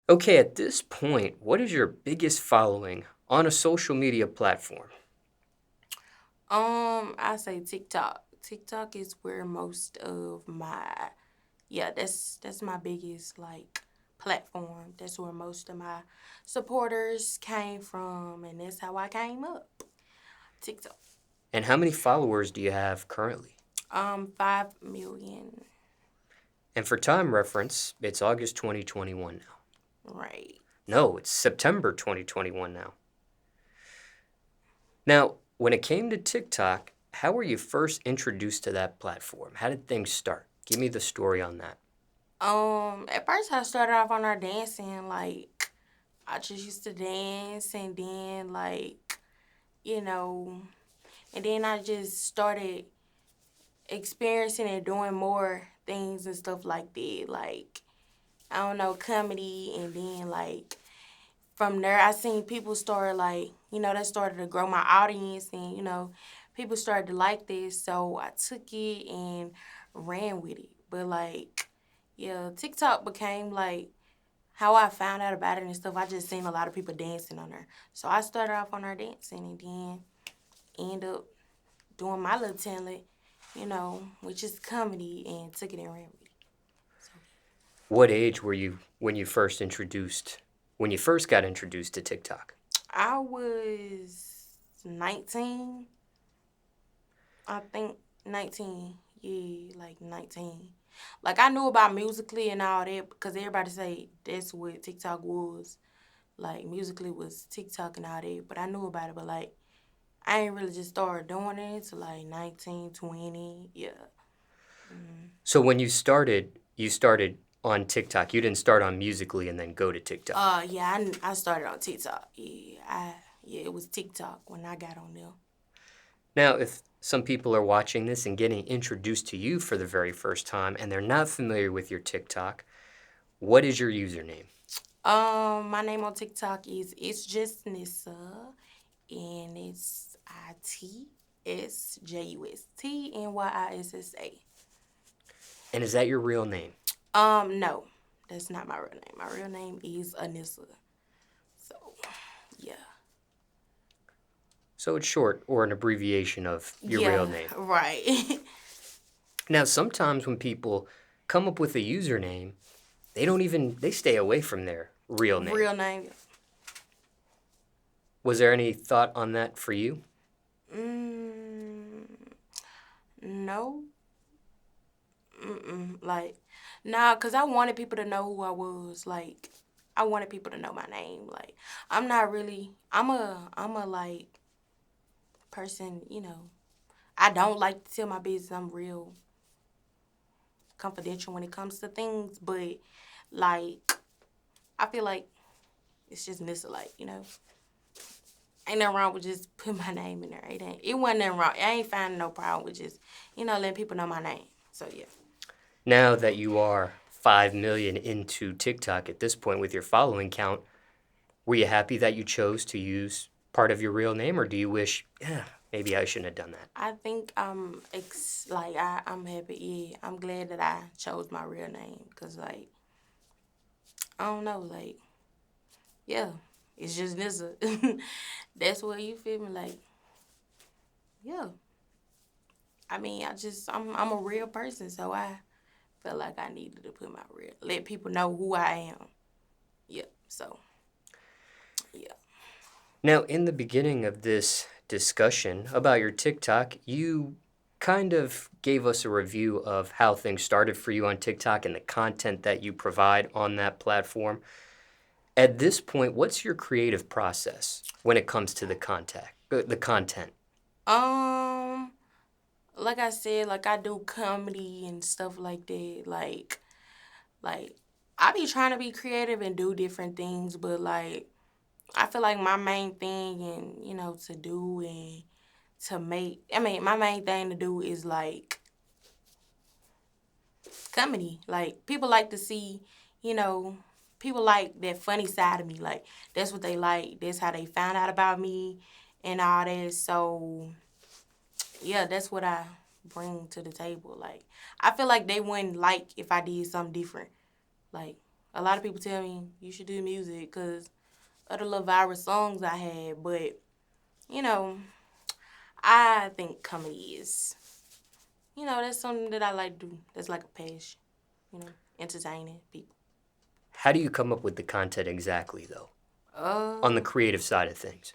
Okay, at this point, what is your biggest following on a social media platform? I say TikTok. TikTok is where most of my that's my biggest like platform. That's where most of my supporters came from, and that's how I came up. TikTok. And how many followers do you have currently? 5 million. And for time reference, it's August 2021 now. Right. No, it's September 2021 now. Now, when it came to TikTok, how were you first introduced to that platform? How did things start? Give me the story on that. At first I started off on our dancing, like I just used to dance and then you know, and then I just started experiencing and doing more things and stuff like that. Like, I don't know, comedy. And then, like, from there, I seen people start, like, that started to grow my audience. And, people started to like this. So I took it and ran with it. But, like, yeah, TikTok became, like, how I found out about it and stuff. I just seen a lot of people dancing on there. So I started off on there dancing and then end up doing my little talent, which is comedy, and took it and ran with it. So What age were you when you first got introduced to TikTok? I was 19, I think 19. Yeah, like 19. Like I knew about Musically and all that because everybody say that's what TikTok was. Like Musically was TikTok and all that, but I knew about it. But like I ain't really just started doing it until like 19, 20. Yeah. Mm. So when you started on TikTok. You didn't start on Musically and then go to TikTok. Yeah, I started on TikTok. Yeah, it was TikTok when I got on there. Now, if some people are watching this and getting introduced to you for the very first time and they're not familiar with your TikTok, what is your username? My name on TikTok is It's Just Nyssa, and it's ITSJUSTNYISSA. And is that your real name? No, that's not my real name. My real name is Anissa. So, yeah. So it's short or an abbreviation of your real Yeah, name. right. Now, sometimes when people come up with a username, they stay away from their real name. Real name. Was there any thought on that for you? Mm, no. Like, nah, cause I wanted people to know who I was. Like, I wanted people to know my name. Like, I'm not really. I'm a like person. I don't like to tell my business. I'm real confidential when it comes to things. But like, I feel like it's just like ain't nothing wrong with just putting my name in there. It wasn't nothing wrong. I ain't finding no problem with just letting people know my name. So yeah. Now that you are 5 million into TikTok at this point with your following count, were you happy that you chose to use part of your real name, or do you wish, yeah, maybe I shouldn't have done that? I think I'm happy. Yeah, I'm glad that I chose my real name because like I don't know, like yeah, it's just Nissa. That's what you feel me like. Yeah, I mean I'm a real person, so I felt like I needed to put my real let people know who I am. Yeah, so yeah. Now, in the beginning of this discussion about your TikTok, you kind of gave us a review of how things started for you on TikTok and the content that you provide on that platform. At this point, what's your creative process when it comes to the content? Um, like I said, like I do comedy and stuff like that. Like I be trying to be creative and do different things, but like I feel like my main thing and to do and to make I mean my main thing to do is like comedy. Like people like to see, you know, people like that funny side of me. Like that's what they like. That's how they found out about me and all that. So yeah, that's what I bring to the table. Like I feel like they wouldn't like if I did something different. Like A lot of people tell me you should do music because of the little viral songs I had. But, you know, I think comedy is, that's something that I like to do. That's like a passion, entertaining people. How do you come up with the content exactly, though, on the Uh, creative side of things?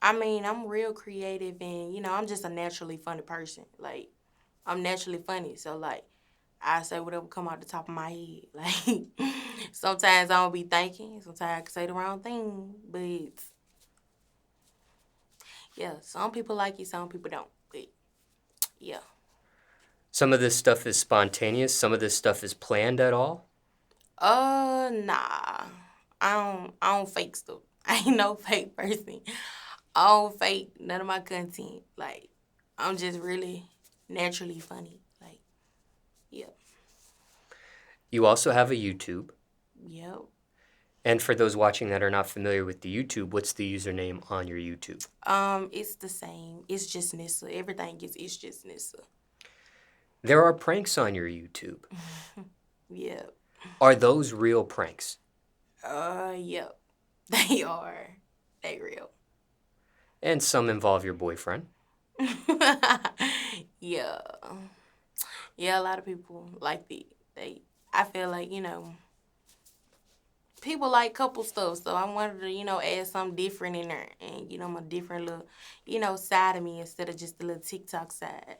I mean, I'm real creative and, I'm just a naturally funny person. Like, I'm naturally funny. So, like, I say whatever come out the top of my head. Like, sometimes I don't be thinking. Sometimes I can say the wrong thing. But, yeah, some people like it, some people don't. But, yeah. Some of this stuff is spontaneous, some of this stuff is planned at all. Nah. I don't fake stuff. I ain't no fake person. I don't fake none of my content. Like, I'm just really naturally funny. Like, yeah. You also have a YouTube. Yep. And for those watching that are not familiar with the YouTube, what's the username on your YouTube? It's the same. It's just Nyssa. Everything is it's just Nyssa. There are pranks on your YouTube. Yep. Are those real pranks? Yep. They are. They real. And some involve your boyfriend. Yeah. Yeah, a lot of people like I feel like, people like couple stuff, so I wanted to, add something different in there and, my different little, side of me instead of just the little TikTok side.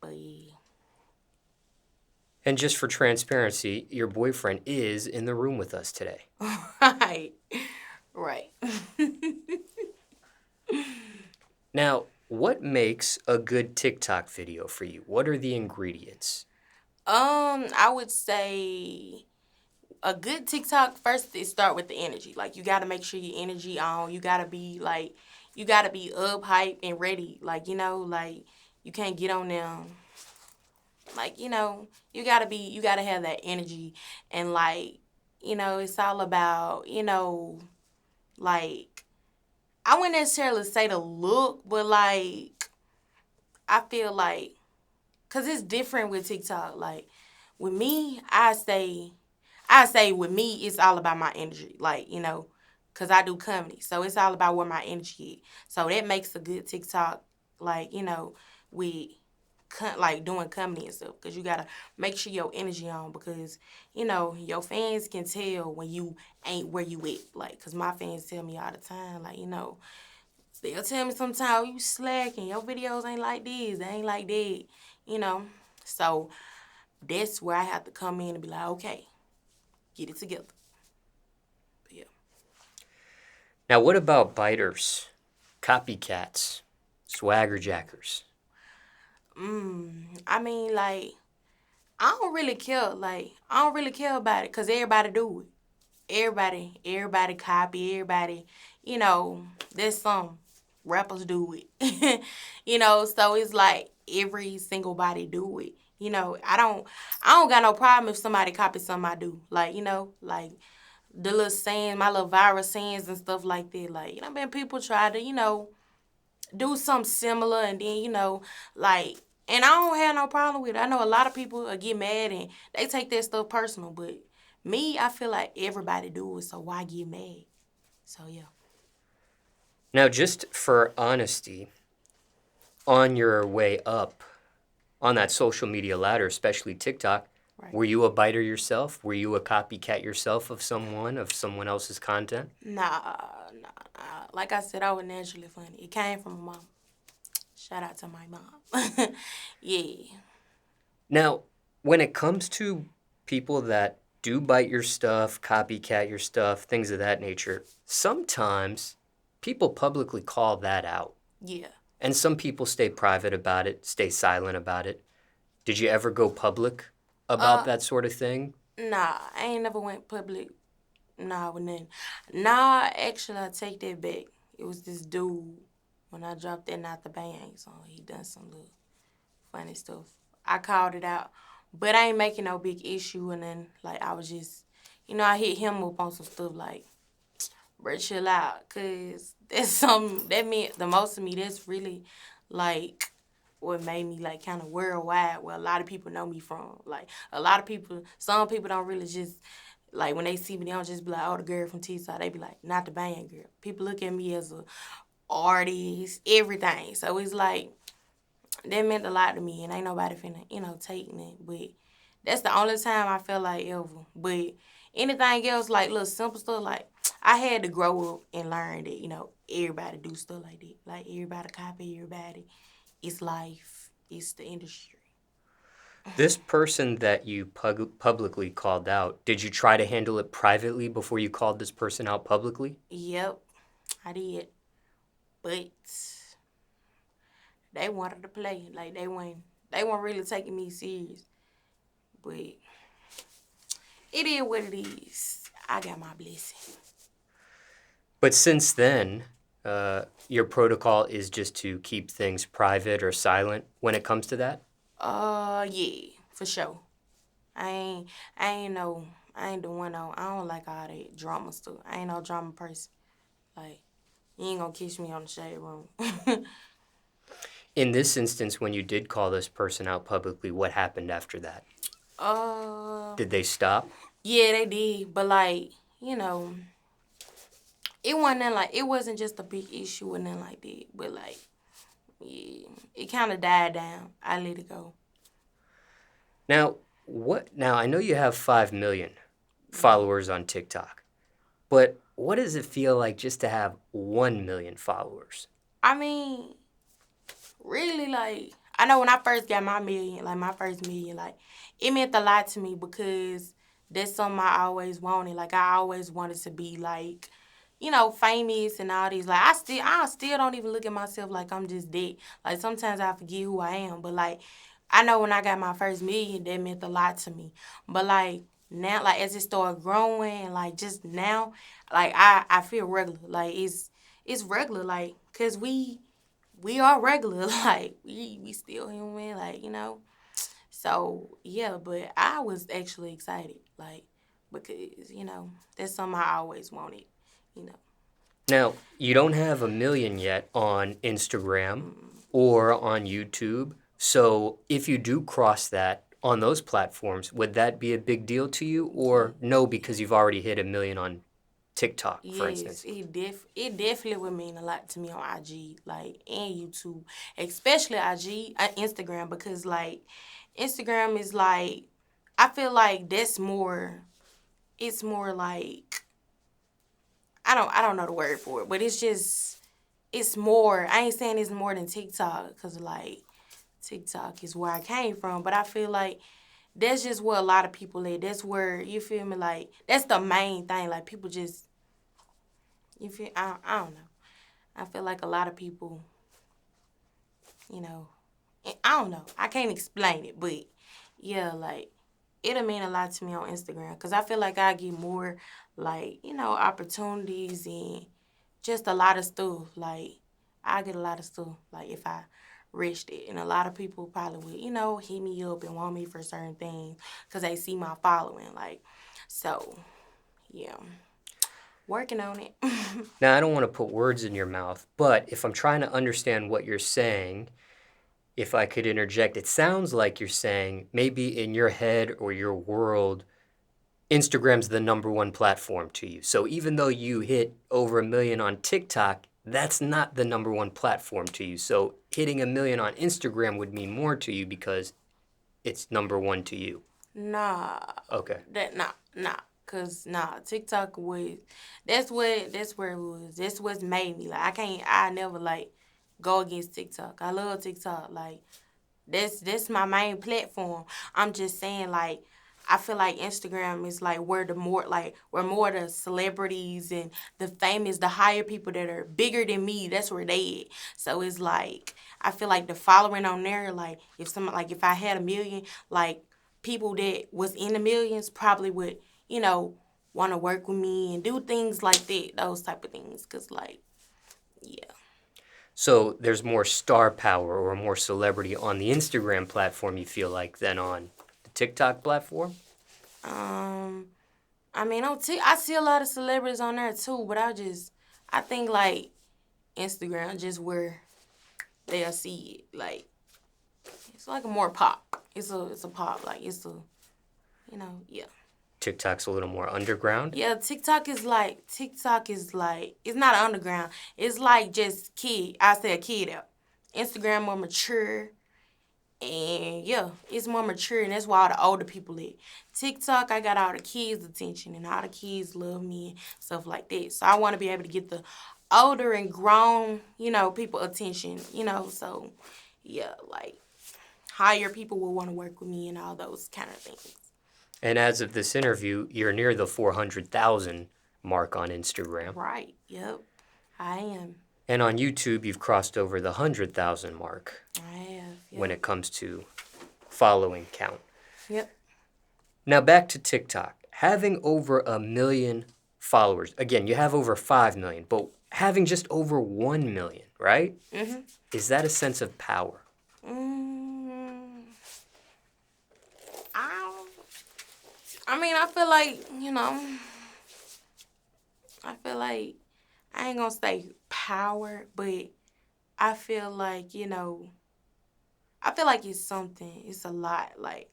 But yeah. And just for transparency, your boyfriend is in the room with us today. Right. Right. Now, what makes a good TikTok video for you? What are the ingredients? I would say a good TikTok first it start with the energy. Like you gotta make sure your energy on. You gotta be up, hype and ready. Like, like you can't get on them. Like, you gotta have that energy and like, it's all about, like I wouldn't necessarily say the look, but like I feel like cause it's different with TikTok. Like with me, I say with me, it's all about my energy. Like, cause I do comedy. So it's all about where my energy is. So that makes a good TikTok, like, with like doing comedy and stuff. Cause you gotta make sure your energy on because, your fans can tell when you ain't where you at. Like, cause my fans tell me all the time, like, they'll tell me sometimes you slacking, your videos ain't like this, they ain't like that, you know. So that's where I have to come in and be like, okay, get it together. But yeah. Now, what about biters, copycats, swagger jackers? I mean, like, I don't really care. Like, I don't really care about it because everybody do it. Everybody copy, everybody, there's some rappers do it. So it's like every single body do it. I don't got no problem if somebody copies something I do. Like, like the little saying, my little viral sayings and stuff like that. Like, man, people try to, do something similar and then, like, and I don't have no problem with it. I know a lot of people get mad and they take that stuff personal, but me, I feel like everybody do it, so why get mad? So, yeah. Now, just for honesty, on your way up on that social media ladder, especially TikTok, Right. were you a biter yourself? Were you a copycat yourself of someone else's content? Nah. Like I said, I was naturally funny. It came from my mom. Shout out to my mom. Yeah. Now, when it comes to people that do bite your stuff, copycat your stuff, things of that nature, sometimes people publicly call that out. Yeah. And some people stay private about it, stay silent about it. Did you ever go public about Uh, that sort of thing? nah, I ain't never went public. Nah, with nothing. Nah, actually, I take that back. It was this dude when I dropped that Not the Bayang song. He done some little funny stuff. I called it out, but I ain't making no big issue. And then like I was just, I hit him up on some stuff like, bro, chill out, cause that's something that meant the most to me. That's really like what made me like kind of worldwide, where a lot of people know me from. Like a lot of people, some people don't really just Like, when they see me, they don't just be like, oh, the girl from TikTok. They be like, not the Bayang girl. People look at me as a artist, everything. So it's like, that meant a lot to me, and ain't nobody finna, take it. But that's the only time I feel like ever. But anything else, like little simple stuff, like I had to grow up and learn that, everybody do stuff like that. Like everybody copy everybody. It's life. It's the industry. This person that you publicly called out, did you try to handle it privately before you called this person out publicly? Yep, I did. But they wanted to play. Like they weren't really taking me serious. But it is what it is. I got my blessing. But since then, your protocol is just to keep things private or silent when it comes to that? Yeah, for sure. I ain't, I ain't no, I ain't doing no, I don't like all that drama stuff. I ain't no drama person. Like, you ain't gonna catch me on the shade room. In this instance, when you did call this person out publicly, what happened after that? uh, Did they stop? yeah, they did, but like, it wasn't nothing like, it wasn't just a big issue or nothing like that. But like, yeah, it kind of died down. I let it go. Now, now I know you have 5 million followers on TikTok, but what does it feel like just to have 1 million followers? I mean, really, like, I know when I first got my first million, like, it meant a lot to me because that's something I always wanted. Like, I always wanted to be, like, famous and all these. Like, I still don't even look at myself like I'm just dead. Like, sometimes I forget who I am. But, like, I know when I got my first million, that meant a lot to me. But, like, now, like, as it started growing, like, just now, like, I feel regular. Like, it's regular, like, because we are regular, like we still human, like. So yeah, but I was actually excited, like, because that's something I always wanted, you know. Now, you don't have a million yet on Instagram or on YouTube. So if you do cross that on those platforms, would that be a big deal to you? Yeah, Or no, because you've already hit a million on TikTok, for yes, instance? it definitely would mean a lot to me on IG, like, and YouTube, especially Instagram, because like Instagram is like, I feel like that's more. It's more like, I don't know the word for it, but it's more. I ain't saying it's more than TikTok, cause like TikTok is where I came from, but I feel like that's just where a lot of people at. That's where, you feel me, like that's the main thing. Like, people just, you feel, I don't know. I feel like a lot of people, you know, I don't know. I can't explain it, but yeah, like, it'll mean a lot to me on Instagram because I feel like I get more, like, opportunities and just a lot of stuff. Like, I get a lot of stuff, like, if I reached it. And a lot of people probably would, hit me up and want me for certain things because they see my following. Like, so, yeah, working on it. Now, I don't want to put words in your mouth, but if I'm trying to understand what you're saying, if I could interject, it sounds like you're saying maybe in your head or your world, Instagram's the number one platform to you. So even though you hit over a million on TikTok, that's not the number one platform to you. So hitting a million on Instagram would mean more to you because it's number one to you. Nah, Okay. cause TikTok was, that's where it was. That's what's made me, like, I never, like, go against TikTok. I love TikTok, like, that's my main platform. I'm just saying, like, I feel like Instagram is like where more the celebrities and the famous, the higher people that are bigger than me, that's where they at. So it's like, I feel like the following on there, like, if I had a million, like, people that was in the millions probably would, want to work with me and do things like that, those type of things. Cause, like, yeah. So there's more star power or more celebrity on the Instagram platform, you feel like, than on the TikTok platform? Um, I mean, I see a lot of celebrities on there too, but I think, like, Instagram just where they'll see it. Like, it's like a more pop. It's a pop. Like, yeah. TikTok's a little more underground. Yeah, TikTok is like it's not underground. It's like just kid. I say a kid out. Instagram more mature. And yeah, it's more mature, and that's why all the older people at. TikTok, I got all the kids' attention, and all the kids love me and stuff like that. So I want to be able to get the older and grown, people attention, So yeah, like higher people will want to work with me and all those kind of things. And as of this interview, you're near the 400,000 mark on Instagram. Right. Yep. I am. And on YouTube, you've crossed over the 100,000 mark I have. Yep. when it comes to following count. Yep. Now back to TikTok. Having over 1 million followers. Again, you have over 5 million, but having just over 1 million, right? Mm-hmm. Is that a sense of power? I feel like, I ain't gonna say power, but I feel like, it's something. It's a lot, like,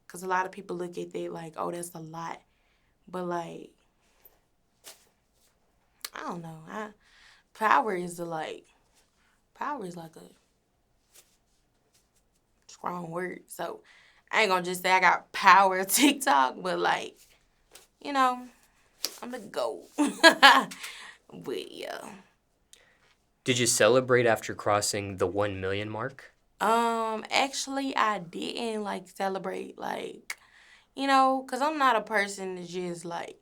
because a lot of people look at that like, oh, that's a lot. But, like, I don't know. Power is like a strong word. So, I ain't gonna just say I got power TikTok, but, like, I'm the GOAT. But, yeah. Did you celebrate after crossing the 1 million mark? Actually, I didn't, like, celebrate, like, because I'm not a person that just, like,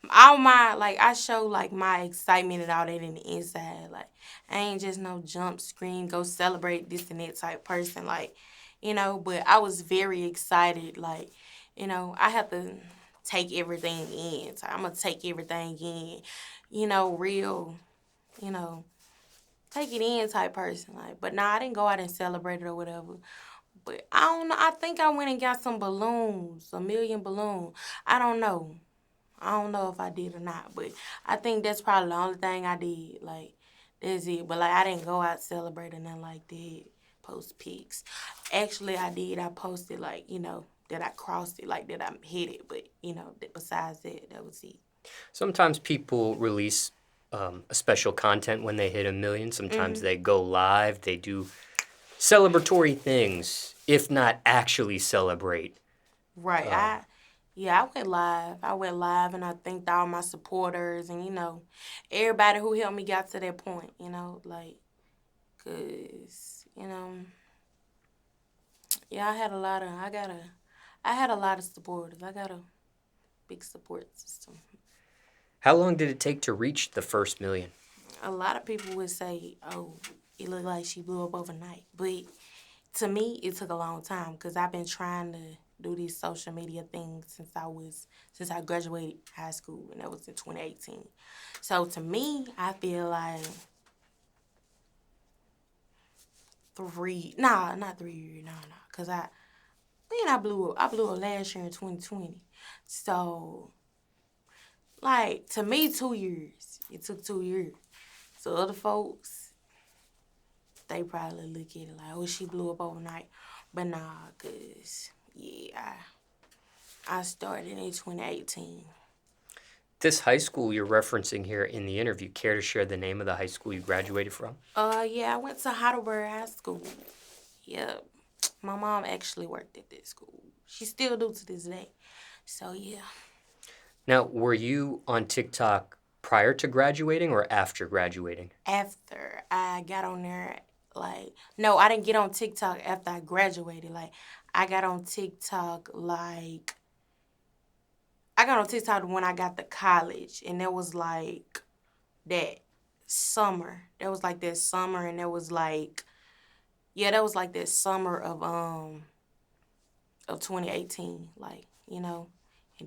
I show, like, my excitement and all that in the inside. Like, I ain't just no jump, scream, go celebrate this and that type person, like, but I was very excited, like, I have to take everything in. So I'm going to take everything in, real, take it in type person. Like, but nah, I didn't go out and celebrate it or whatever. But I don't know. I think I went and got some balloons, 1 million balloons. I don't know. I don't know if I did or not. But I think that's probably the only thing I did. Like, that's it. But, like, I didn't go out celebrating nothing like that. Post pics. Actually, I did. I posted, like, that I crossed it, like, that I hit it. But, besides that, that was it. Sometimes people release a special content when they hit 1 million. Sometimes they go live. They do celebratory things, if not actually celebrate. Right. I went live. I went live, and I thanked all my supporters and, everybody who helped me got to that point, like, because, yeah, I had a lot of supporters. I got a big support system. How long did it take to reach the first million? A lot of people would say, oh, it looked like she blew up overnight. But to me, it took a long time because I've been trying to do these social media things since I graduated high school, and that was in 2018. So to me, I feel like not 3 years, because I blew up last year in 2020. So, like, to me, 2 years. It took 2 years. So other folks, they probably look at it like, oh, she blew up overnight. But nah, because, yeah, I started in 2018. This high school you're referencing here in the interview, care to share the name of the high school you graduated from? Yeah, I went to Heidelberg High School. Yep. My mom actually worked at that school. She still do to this day. So, yeah. Now, were you on TikTok prior to graduating or after graduating? After I got on there, like, no, I didn't get on TikTok after I graduated. Like, I got on TikTok, when I got to college, and that was, like, that summer. That was, like, that summer, and that was, like, yeah, that was, like, that summer of 2018, like, and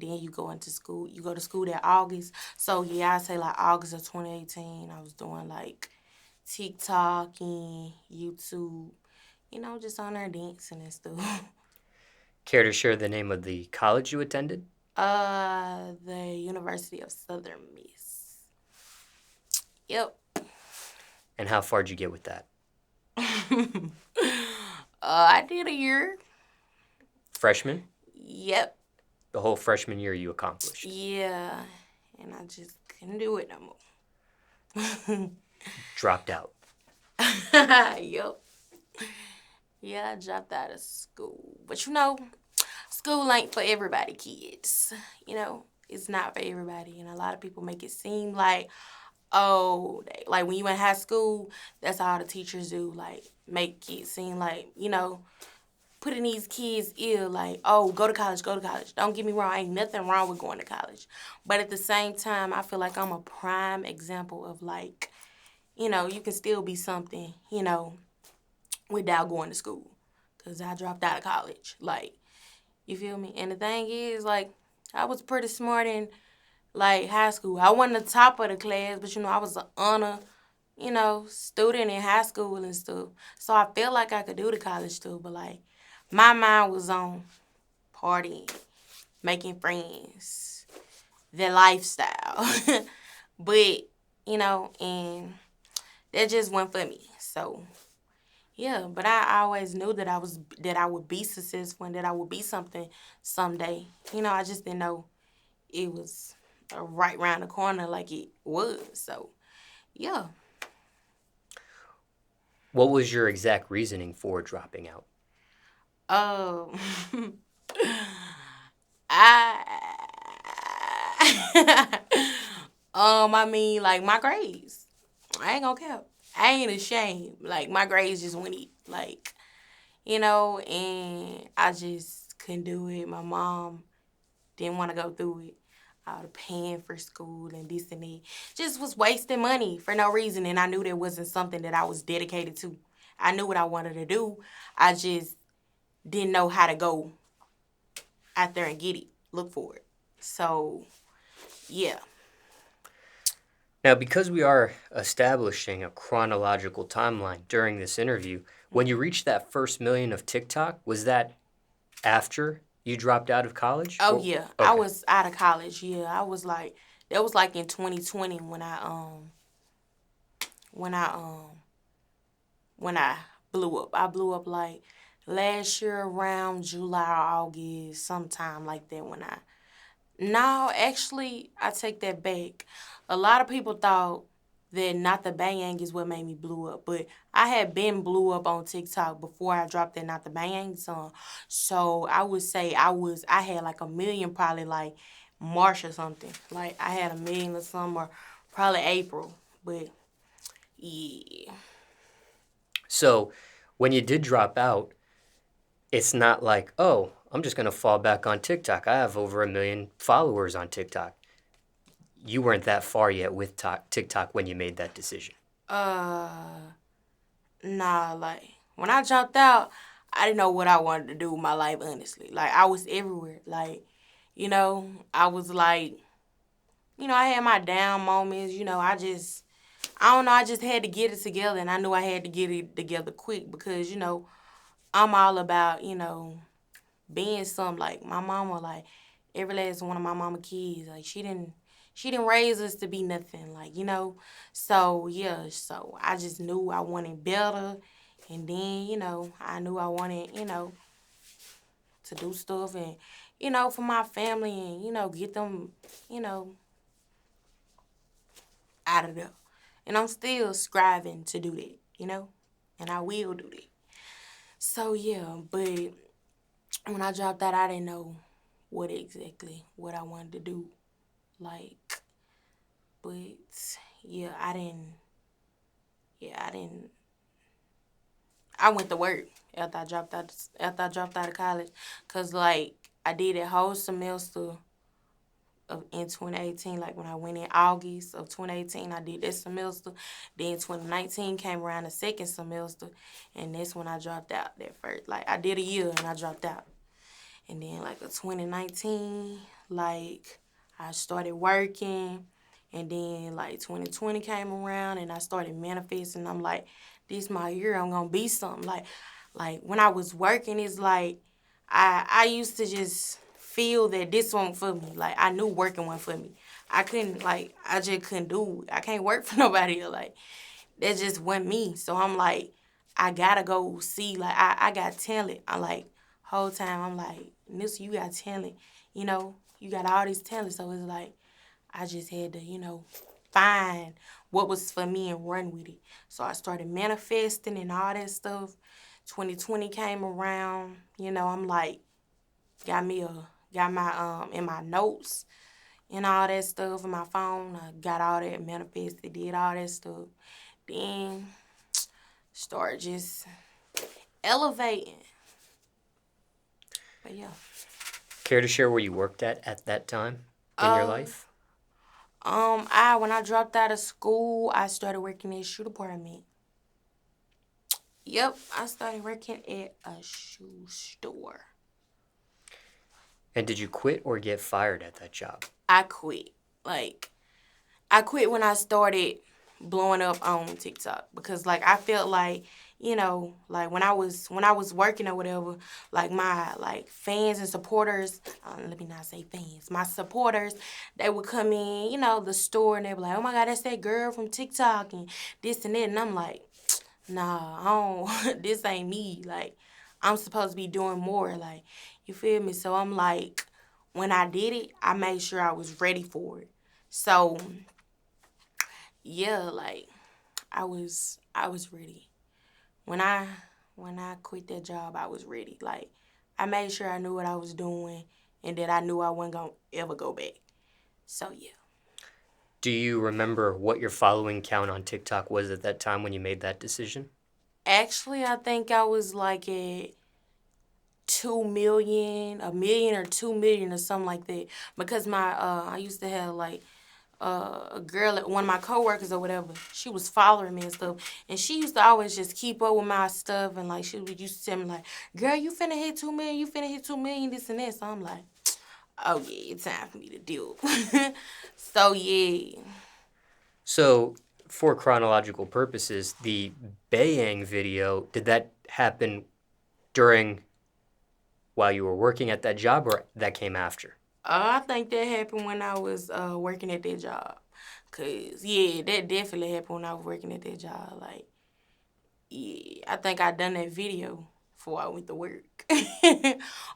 then you go into school. You go to school that August. So, yeah, I say, like, August of 2018, I was doing, like, TikTok and YouTube, just on there dancing and stuff. Care to share the name of the college you attended? The University of Southern Miss. Yep. And how far did you get with that? I did a year. Freshman? Yep. the whole freshman year you accomplished. Yeah, and I just couldn't do it no more. Dropped out. Yup. Yeah, I dropped out of school. But school ain't for everybody, kids. It's not for everybody. And a lot of people make it seem like, oh, like when you in high school, that's all the teachers do. Like, make it seem like, putting these kids ill, like, oh, go to college, go to college. Don't get me wrong, ain't nothing wrong with going to college. But at the same time, I feel like I'm a prime example of, like, you can still be something, without going to school. Because I dropped out of college. Like, you feel me? And the thing is, like, I was pretty smart in, like, high school. I wasn't the top of the class, but, I was an honor, student in high school and stuff. So I felt like I could do the college stuff, but, like, my mind was on partying, making friends, the lifestyle. But, and that just went for me. So, yeah, but I always knew that I would be successful and that I would be something someday. I just didn't know it was right around the corner like it was. So, yeah. What was your exact reasoning for dropping out? Um, I I mean, like, my grades. I ain't gonna cap. I ain't ashamed. Like, my grades just went like, and I just couldn't do it. My mom didn't want to go through it. All the paying for school and this and that. Just was wasting money for no reason, and I knew there wasn't something that I was dedicated to. I knew what I wanted to do. I just didn't know how to go out there and get it, look for it. So, yeah. Now, because we are establishing a chronological timeline during this interview, when you reached that first million of TikTok, was that after you dropped out of college? Oh, Or, yeah. I okay. was out of college. Yeah, I was like, that was like in 2020 when I blew up. I blew up like last year around July or August, sometime like that when I. No, actually, I take that back. A lot of people thought that Not the Bayang is what made me blew up, but I had been blew up on TikTok before I dropped that Not the Bayang song. So I would say I had like a million probably like March or something. Like I had a million or something or probably April. But yeah. So when you did drop out, it's not like, oh, I'm just going to fall back on TikTok. I have over 1 million followers on TikTok. You weren't that far yet with TikTok when you made that decision. Uh Nah, like when I dropped out, I didn't know what I wanted to do with my life, honestly. Like I was everywhere. Like, I was like, I had my down moments, I don't know, I just had to get it together and I knew I had to get it together quick because, I'm all about, being something like my mama, like every last one of my mama kids, like she didn't raise us to be nothing, like, So yeah, so I just knew I wanted better and then, I knew I wanted, to do stuff and, for my family and, get them, you know, out of there. And I'm still striving to do that, and I will do that. So yeah, but when I dropped out, I didn't know what I wanted to do, like, but yeah, I didn't, I went to work after I dropped out of college, cause like I did a whole semester in 2018, like when I went in August of 2018, I did that semester. Then 2019 came around the second semester, and that's when I dropped out that first. Like I did a year and I dropped out. And then like a 2019, like I started working, and then like 2020 came around and I started manifesting. I'm like, this my year, I'm gonna be something. Like when I was working, it's like I used to just feel that this wasn't for me. Like I knew working wasn't for me. I just couldn't do it. I can't work for nobody else. Like that just wasn't me. So I'm like, I gotta go see, like I got talent. I like whole time I'm like, Nyssa, you got talent. you know, you got all this talent. So it's like, I just had to, you know, find what was for me and run with it. So I started manifesting and all that stuff. 2020 came around, you know, I'm like, got my, in my notes and all that stuff in my phone. I got all that manifested, did all that stuff. Then start just elevating. But yeah. Care to share where you worked at that time in your Uh, life? when I dropped out of school, I started working at a shoe department. Yep, I started working at a shoe store. And did you quit or get fired at that job? I quit. Like, I quit when I started blowing up on TikTok because like I felt like, you know, like when I was working or whatever, like my like fans and supporters, let me not say fans, my supporters, they would come in, you know, the store and they be like, oh my God, that's that girl from TikTok and this and that, and I'm like, nah, I don't, this ain't me. Like, I'm supposed to be doing more. Like, you feel me? So I'm like, when I did it, I made sure I was ready for it. So yeah, like I was ready. When I when I quit that job, I was ready. Like, I made sure I knew what I was doing and that I knew I wasn't gonna ever go back. So yeah. Do you remember what your following count on TikTok was at that time when you made that decision? Actually, I think I was like at 2 million, a million or 2 million or something like that. Because I used to have like a girl at one of my coworkers or whatever. She was following me and stuff, and she used to always just keep up with my stuff, and like she would used to tell me like, "Girl, you finna hit 2 million, you finna hit 2 million, this and that." So I'm like, "Oh yeah, it's time for me to do." So yeah. So, for chronological purposes, the Bayang video, did that happen during while you were working at that job or that came after? I think that happened when I was working at that job. Cause yeah, that definitely happened when I was working at that job. Like, yeah, I think I done that video before I went to work.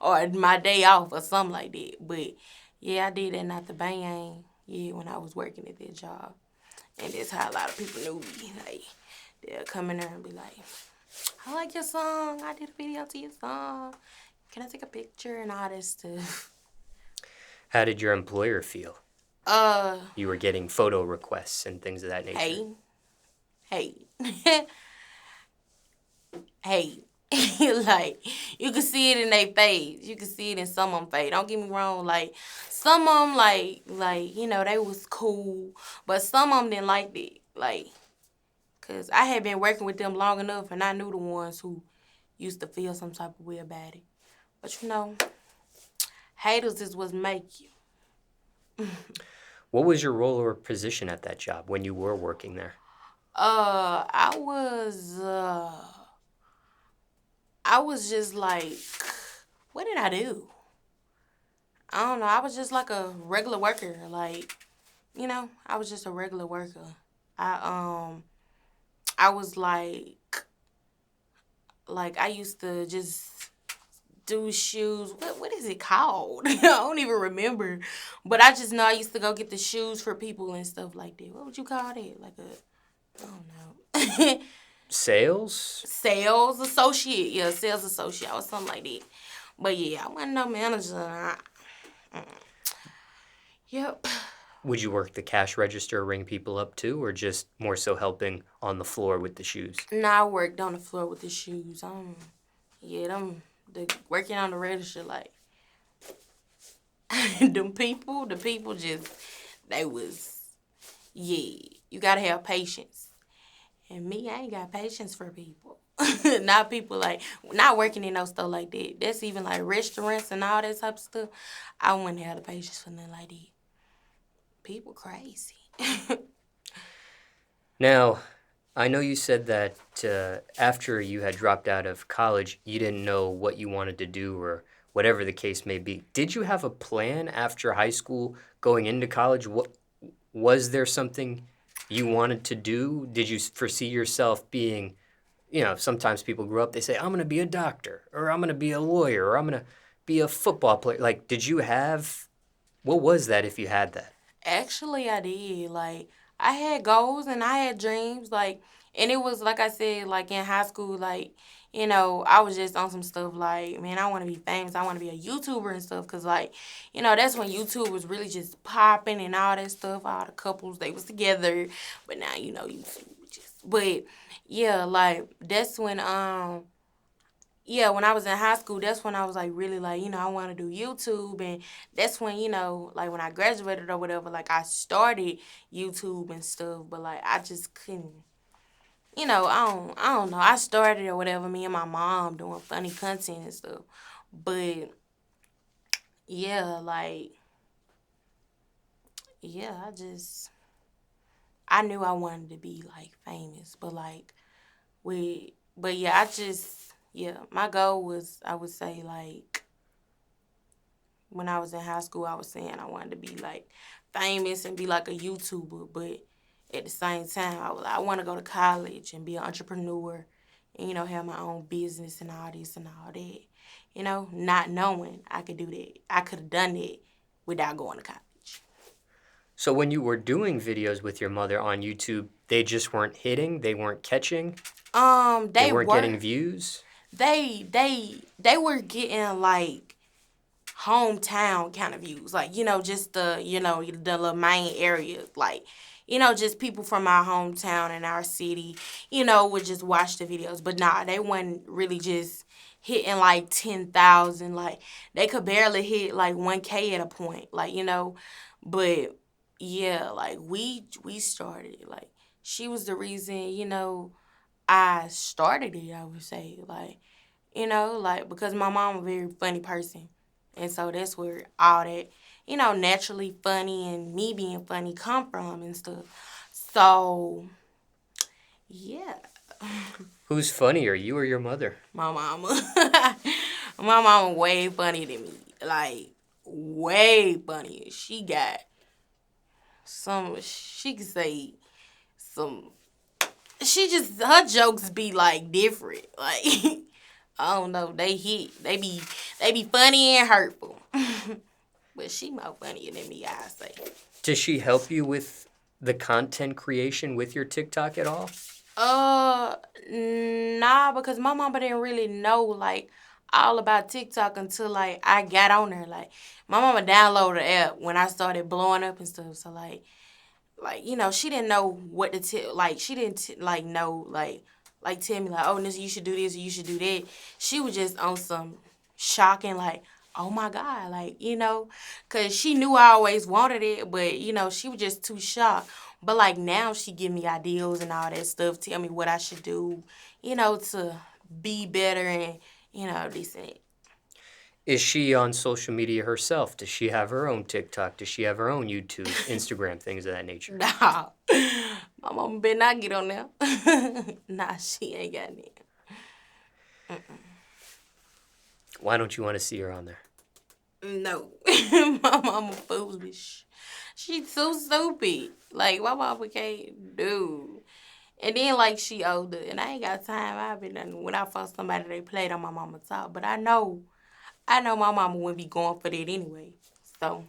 Or my day off or something like that. But yeah, I did that not the Bayang, yeah, when I was working at that job. And that's how a lot of people knew me. Like, they'll come in there and be like, I like your song. I did a video to your song. Can I take a picture and all that stuff? How did your employer feel? Uh, You were getting photo requests and things of that nature. hey, hey. Hey, like, you can see it in their face. You can see it in some of them face. Don't get me wrong. Like, some of them, like you know, they was cool, but some of them didn't like it. Like, cause I had been working with them long enough, and I knew the ones who used to feel some type of way about it. But you know, haters is what make you. What was your role or position at that job when you were working there? I was just like, what did I do? I don't know. I was just like a regular worker. Like, you know, I was just a regular worker. I I was like I used to just do shoes. What is it called? I don't even remember. But I just know I used to go get the shoes for people and stuff like that. What would you call that? Like I don't know. Sales? Sales associate. Yeah, sales associate or something like that. But yeah, I wasn't no manager. Yep. Would you work the cash register, ring people up too, or just more so helping on the floor with the shoes? Nah, I worked on the floor with the shoes. Yeah, the working on the register, like, the people just, they was, yeah, you gotta have patience. And me, I ain't got patience for people. Not people like, not working in no store like that. That's even like restaurants and all that type of stuff. I wouldn't have the patience for nothing like that. People crazy. Now, I know you said that after you had dropped out of college, you didn't know what you wanted to do or whatever the case may be. Did you have a plan after high school going into college? Was there something you wanted to do? Did you foresee yourself being, sometimes people grow up, they say, I'm going to be a doctor or I'm going to be a lawyer or I'm going to be a football player? Like, did you have, what was that if you had that? Actually, I did. Like, I had goals and I had dreams. Like, and it was like I said, like in high school, like, I was just on some stuff like, man, I want to be famous. I want to be a YouTuber and stuff. Cause like, that's when YouTube was really just popping and all that stuff. All the couples they was together, but now YouTube just. But yeah, like that's when yeah, when I was in high school, that's when I was like really like, I want to do YouTube. And that's when, like when I graduated or whatever, like I started YouTube and stuff, but like I just couldn't, I don't know. I started or whatever, me and my mom doing funny content and stuff. But yeah, like, yeah, I knew I wanted to be like famous, but like, but yeah, yeah, my goal was, I would say like, when I was in high school, I was saying I wanted to be like famous and be like a YouTuber, but at the same time, I want to go to college and be an entrepreneur and, have my own business and all this and all that. Not knowing I could do that. I could have done that without going to college. So when you were doing videos with your mother on YouTube, they just weren't hitting, they weren't catching, they They weren't were, getting views? they were getting like hometown kind of views, like just the little main areas, like just people from our hometown and our city would just watch the videos, but nah, they wasn't really just hitting like 10,000, like they could barely hit like 1K at a point, like but yeah, like we started, like she was the reason I started it, I would say, like like because my mom a very funny person. And so that's where all that, naturally funny and me being funny come from and stuff. So, yeah. Who's funnier, you or your mother? My mama. My mama way funnier than me. Like, way funnier. She got she could say some, her jokes be like different. Like, I don't know, they be funny and hurtful. But she more funnier than me, I say. Does she help you with the content creation with your TikTok at all? Uh, nah, because my mama didn't really know like all about TikTok until like I got on there. Like my mama downloaded the app when I started blowing up and stuff. So like she didn't know what to tell. Like she didn't like know like tell me like, oh, this you should do this or you should do that. She was just on some shocking like, oh my god, like cause she knew I always wanted it, but she was just too shocked. But like now she give me ideas and all that stuff, tell me what I should do, to be better and this and that. Is she on social media herself? Does she have her own TikTok? Does she have her own YouTube, Instagram, things of that nature? Nah, my mama better not get on there. Nah, she ain't got it. Why don't you want to see her on there? No, my mama foolish. She too stupid. Like my mama can't do. And then like she older, and I ain't got time. I've been done when I fuck somebody they played on my mama top, but I know my mama wouldn't be going for that anyway. So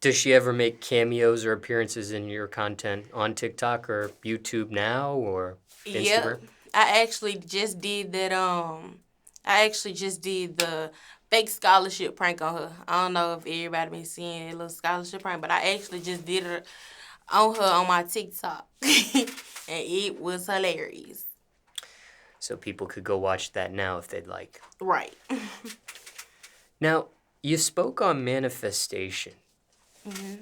Does she ever make cameos or appearances in your content on TikTok or YouTube now or yeah, Instagram? I actually just did that. I actually just did the fake scholarship prank on her. I don't know if everybody been seeing that little scholarship prank, but I actually just did it on her on my TikTok, and it was hilarious. So people could go watch that now if they'd like. Right. Now, you spoke on manifestation. Hmm.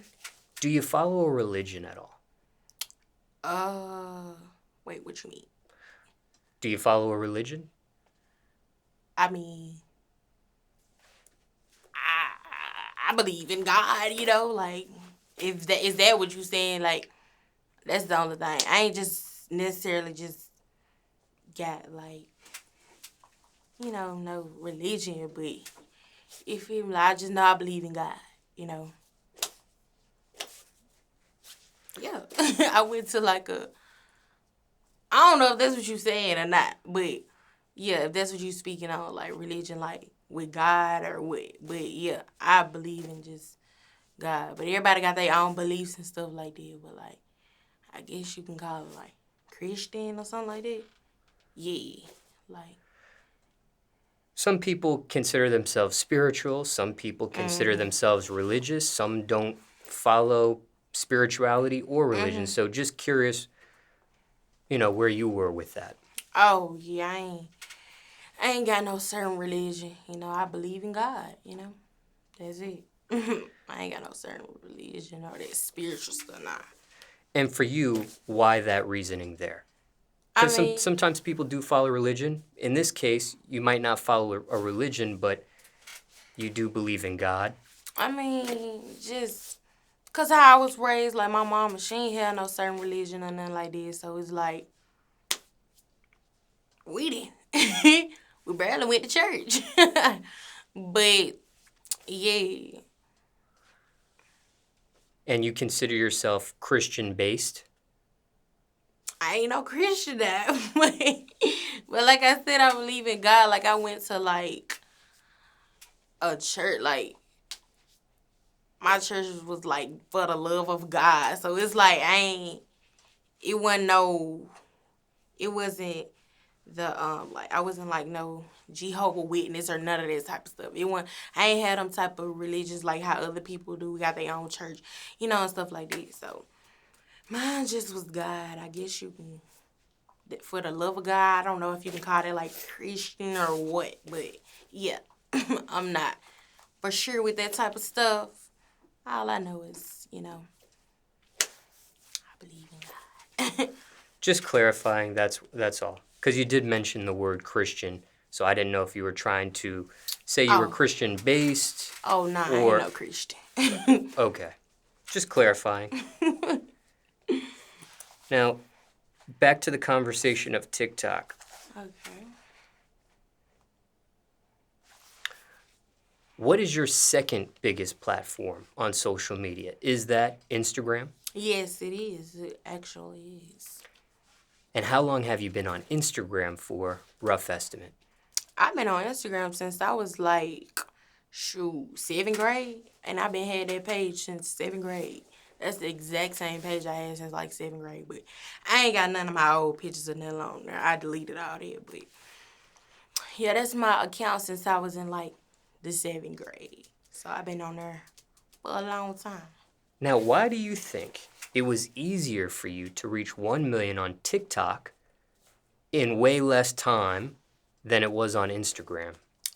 Do you follow a religion at all? Uh, Wait, what you mean? Do you follow a religion? I mean, I believe in God. Like if that is that what you saying? Like that's the only thing. I ain't just necessarily just got like no religion, but if you like, I just know I believe in God. You know. Yeah, I went to like I don't know if that's what you saying or not, but yeah, if that's what you speaking on, like religion, like with God or with, but yeah, I believe in just God. But everybody got their own beliefs and stuff like that. But like, I guess you can call it like Christian or something like that. Yeah, like. Some people consider themselves spiritual, some people consider Mhm. themselves religious, some don't follow spirituality or religion. Mhm. So just curious, where you were with that. Oh yeah, I ain't got no certain religion. I believe in God. That's it. I ain't got no certain religion or that spiritual stuff. Nah. And for you, why that reasoning there? I Because mean, sometimes people do follow religion. In this case, you might not follow a religion, but you do believe in God. just cause how I was raised, like my mama, she ain't had no certain religion or nothing like this. So it's like we didn't. We barely went to church. But yeah, And you consider yourself Christian based. I ain't no Christian that, but like I said, I believe in God. Like I went to like a church, like my church was like for the love of God. So it's like it wasn't no, it wasn't the like I wasn't like no Jehovah Witness or none of that type of stuff. It wasn't. I ain't had them type of religions like how other people do. We got their own church, and stuff like that. So mine just was God. I guess you can. For the love of God, I don't know if you can call it like Christian or what, but yeah, I'm not for sure with that type of stuff. All I know is, I believe in God. Just clarifying, that's all. Because you did mention the word Christian, so I didn't know if you were trying to say you were Oh, Christian based oh, nah, I ain't or no Christian. okay. Just clarifying. Now, back to the conversation of TikTok. Okay. What is your second biggest platform on social media? Is that Instagram? Yes, it is. It actually is. And how long have you been on Instagram for, rough estimate? I've been on Instagram since I was like, shoot, seventh grade, and I've been had that page since seventh grade. That's the exact same page I had since like seventh grade, but I ain't got none of my old pictures or nothing on there. I deleted all that, but yeah, that's my account since I was in like the seventh grade. So I've been on there for a long time. Now, why do you think it was easier for you to reach 1 million on TikTok in way less time than it was on Instagram?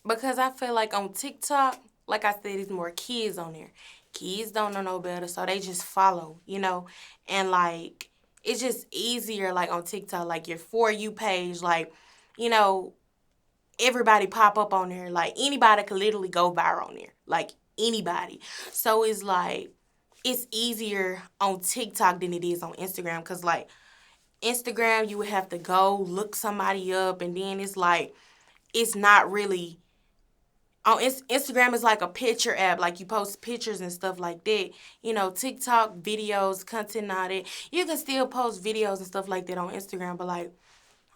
Because I feel like on TikTok, like I said, there's more kids on there. Kids don't know no better, so they just follow. And like it's just easier like on TikTok, like your For You page, like, you know, everybody pop up on there. Like anybody could literally go viral on there. Like anybody. So it's like it's easier on TikTok than it is on Instagram. Cause like Instagram you would have to go look somebody up, and then it's like it's not really on Instagram is like a picture app, like you post pictures and stuff like that. TikTok videos, content, and all that. You can still post videos and stuff like that on Instagram, but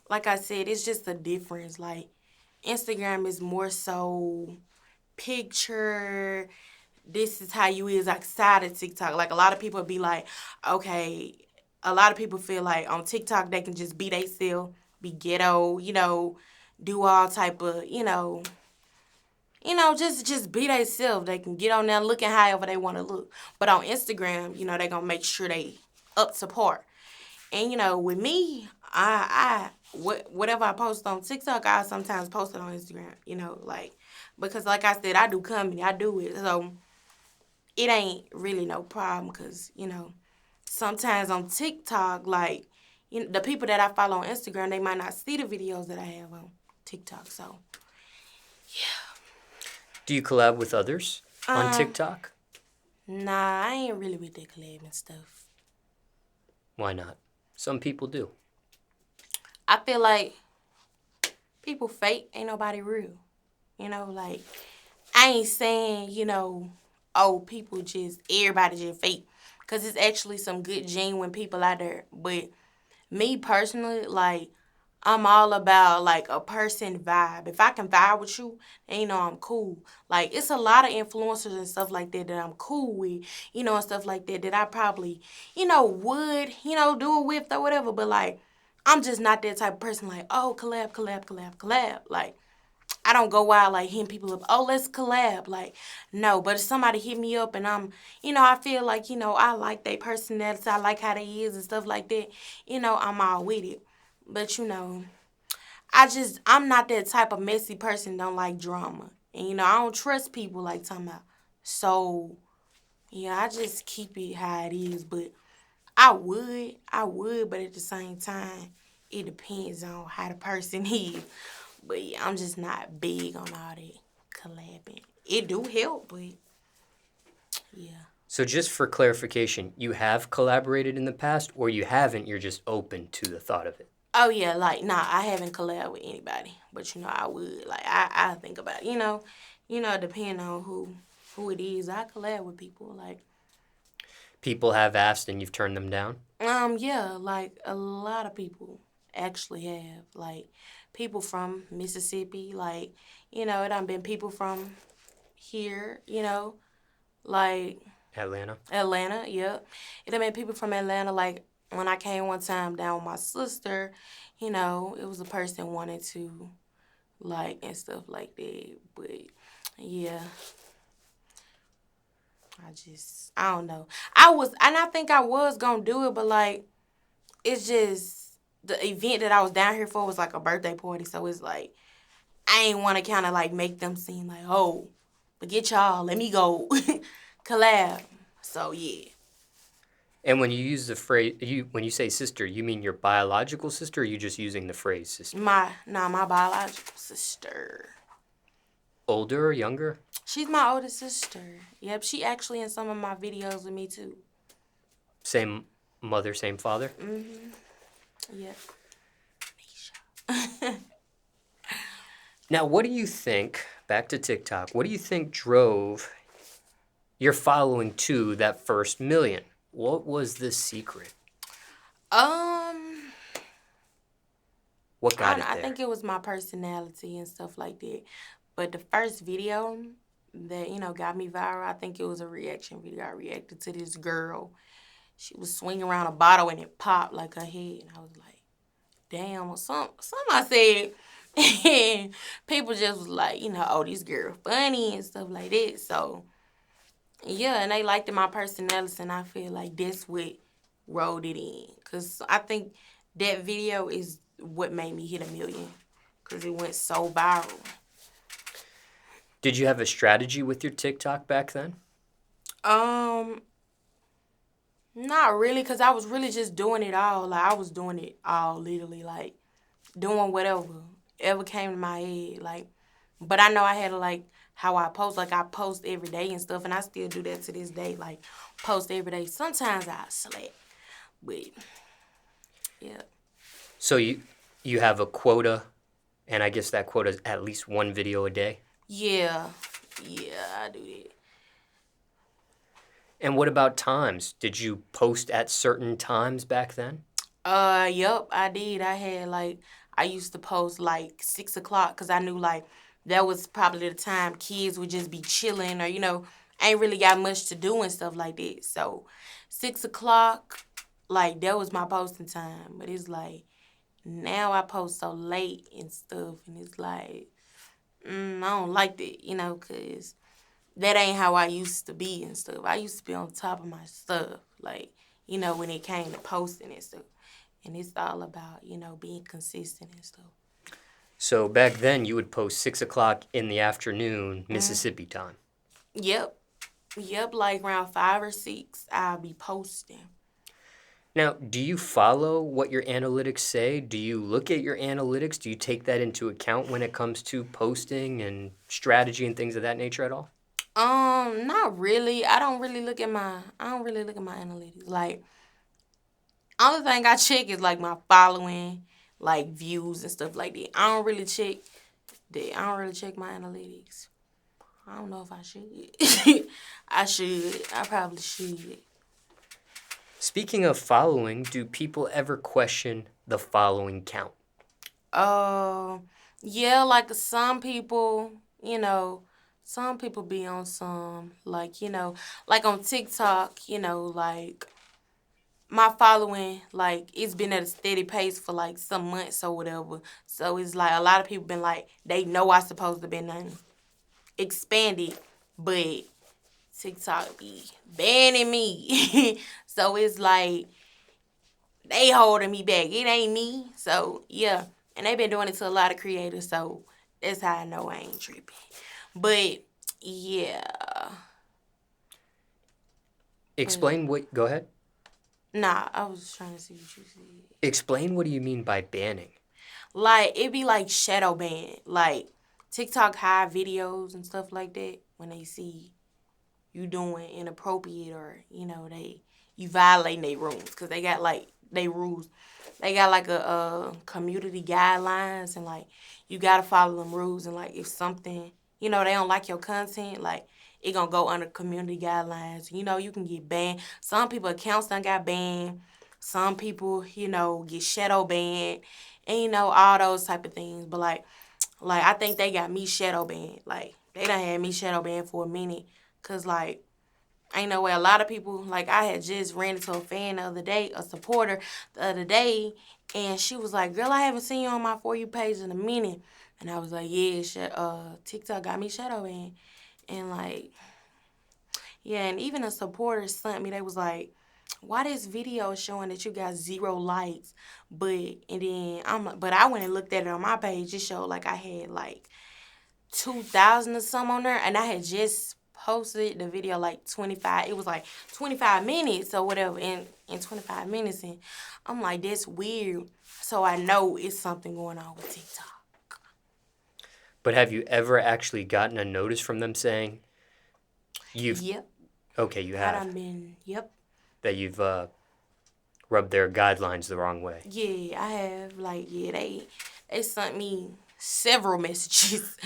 like I said, it's just a difference. Like Instagram is more so picture. This is how you is outside of TikTok. Like a lot of people be like, okay, a lot of people feel like on TikTok they can just be they self, be ghetto, do all type of, just be they self. They can get on there looking however they want to look. But on Instagram, they gonna make sure they up to par. And with me, whatever I post on TikTok, I sometimes post it on Instagram. Like because like I said, I do comedy, I do it, so it ain't really no problem. Cause sometimes on TikTok, like the people that I follow on Instagram, they might not see the videos that I have on TikTok. So Do you collab with others on um, TikTok? nah, I ain't really with that collab and stuff. Why not? Some people do. I feel like people fake, ain't nobody real. Like I ain't saying, oh, people just everybody just fake. Cause it's actually some good genuine people out there. But me personally, like I'm all about like a person vibe. If I can vibe with you, then you know I'm cool. Like it's a lot of influencers and stuff like that that I'm cool with, and stuff like that that I probably, would, do it with or whatever. But like I'm just not that type of person like, oh, collab, collab, collab, collab. Like I don't go out like hitting people up, oh, let's collab. Like, no, but if somebody hit me up and I feel like, I like their personality, I like how they is and stuff like that, I'm all with it. But, I'm not that type of messy person, don't like drama. And, I don't trust people like talking about. So, yeah, I just keep it how it is. But I would, but at the same time, it depends on how the person is. But yeah, I'm just not big on all that collabing. It do help, but yeah. So just for clarification, you have collaborated in the past or you haven't, you're just open to the thought of it. Oh yeah, like nah, I haven't collabed with anybody, but I would. Like I think about it, depending on who it is. I collab with people like People have asked and you've turned them down? yeah, like a lot of people actually have like people from Mississippi, like it done been people from here, like Atlanta? Atlanta, yep. It done been people from Atlanta, like when I came one time down with my sister, it was a person wanted to like and stuff like that. But yeah, I don't know. I think I was gonna do it, but like it's just the event that I was down here for was like a birthday party, so it's like I ain't want to kind of like make them seem like, oh, forget y'all, let me go collab. So yeah. And when you use the phrase, when you say sister, you mean your biological sister, or are you just using the phrase sister? My biological sister. Older or younger? She's my older sister. Yep, she actually in some of my videos with me too. Same mother, same father? Yep. Now, what do you think, back to TikTok, what do you think drove your following to that first million? What was the secret? Um, What got it I there? think it was my personality and stuff like that. But the first video that got me viral, I think it was a reaction video. I reacted to this girl. She was swinging around a bottle and it popped like her head, and I was like, "Damn!" Or some I said, and people just was like, "Oh, this girl funny and stuff like that." So yeah, and they liked my personality, and I feel like that's what rolled it in. Cause I think that video is what made me hit 1 million, cause it went so viral. Did you have a strategy with your TikTok back then? Um, Not really, cause I was really just doing it all. Like I was doing it all, literally, like doing whatever ever came to my head. Like, but I know I had to like how I post. Like I post every day and stuff, and I still do that to this day. Like post every day. Sometimes I slack, but yeah. So you have a quota, and I guess that quota is at least one video a day? Yeah, yeah, I do that. And what about times? Did you post at certain times back then? Yep, I did. I used to post like 6 o'clock because I knew like that was probably the time kids would just be chilling or ain't really got much to do and stuff like that. So 6 o'clock, like that was my posting time. But it's like now I post so late and stuff, and it's like I don't like that, cause that ain't how I used to be and stuff. I used to be on top of my stuff, like when it came to posting and stuff. And it's all about, being consistent and stuff. So back then, you would post 6 o'clock in the afternoon, Mississippi time. Yep. Yep, like around 5 or 6, I'll be posting. Now, do you follow what your analytics say? Do you look at your analytics? Do you take that into account when it comes to posting and strategy and things of that nature at all? Not really. I don't really look at my analytics. Like, only thing I check is like my following, like views and stuff like that. I don't really check that. I don't really check my analytics. I don't know if I should. I should. I probably should. Speaking of following, do people ever question the following count? Uh, yeah, like some people, you know, some people be on some like like on TikTok, like my following like it's been at a steady pace for like some months or whatever. So it's like a lot of people been like they know I supposed to been expanded, but TikTok be banning me. So it's like they holding me back. It ain't me. So yeah. And they been doing it to a lot of creators, so that's how I know I ain't tripping. But yeah. But Explain what. Go ahead. nah, I was trying to see what you said. Explain what do you mean by banning? Like it be like shadow ban. Like TikTok hide videos and stuff like that when they see you doing inappropriate or you violating their rules because they got like they rules. They got like a community guidelines and like you gotta follow them rules and like if something they don't like your content like it gonna go under community guidelines. You can get banned. Some people accounts done got banned. Some people get shadow banned and all those type of things. But like I think they got me shadow banned. Like they done had me shadow banned for a minute. Cause like ain't no way a lot of people like I had just ran into a fan the other day, a supporter the other day, and she was like, "Girl, I haven't seen you on my For You page in a minute." And I was like, "Yeah, TikTok got me shadow banned." And like, yeah, and even a supporter sent me, they was like, "Why this video showing that you got 0 likes?" And then but I went and looked at it on my page. It showed like I had like 2,000 or something on there, and I had just posted the video like 25. It was like 25 minutes or whatever in 25 minutes, and I'm like, that's weird. So I know it's something going on with TikTok. But have you ever actually gotten a notice from them saying you've Yep, okay, you I have done been. Yep, that you've rubbed their guidelines the wrong way? yeah, I have. Like, yeah, they sent me several messages,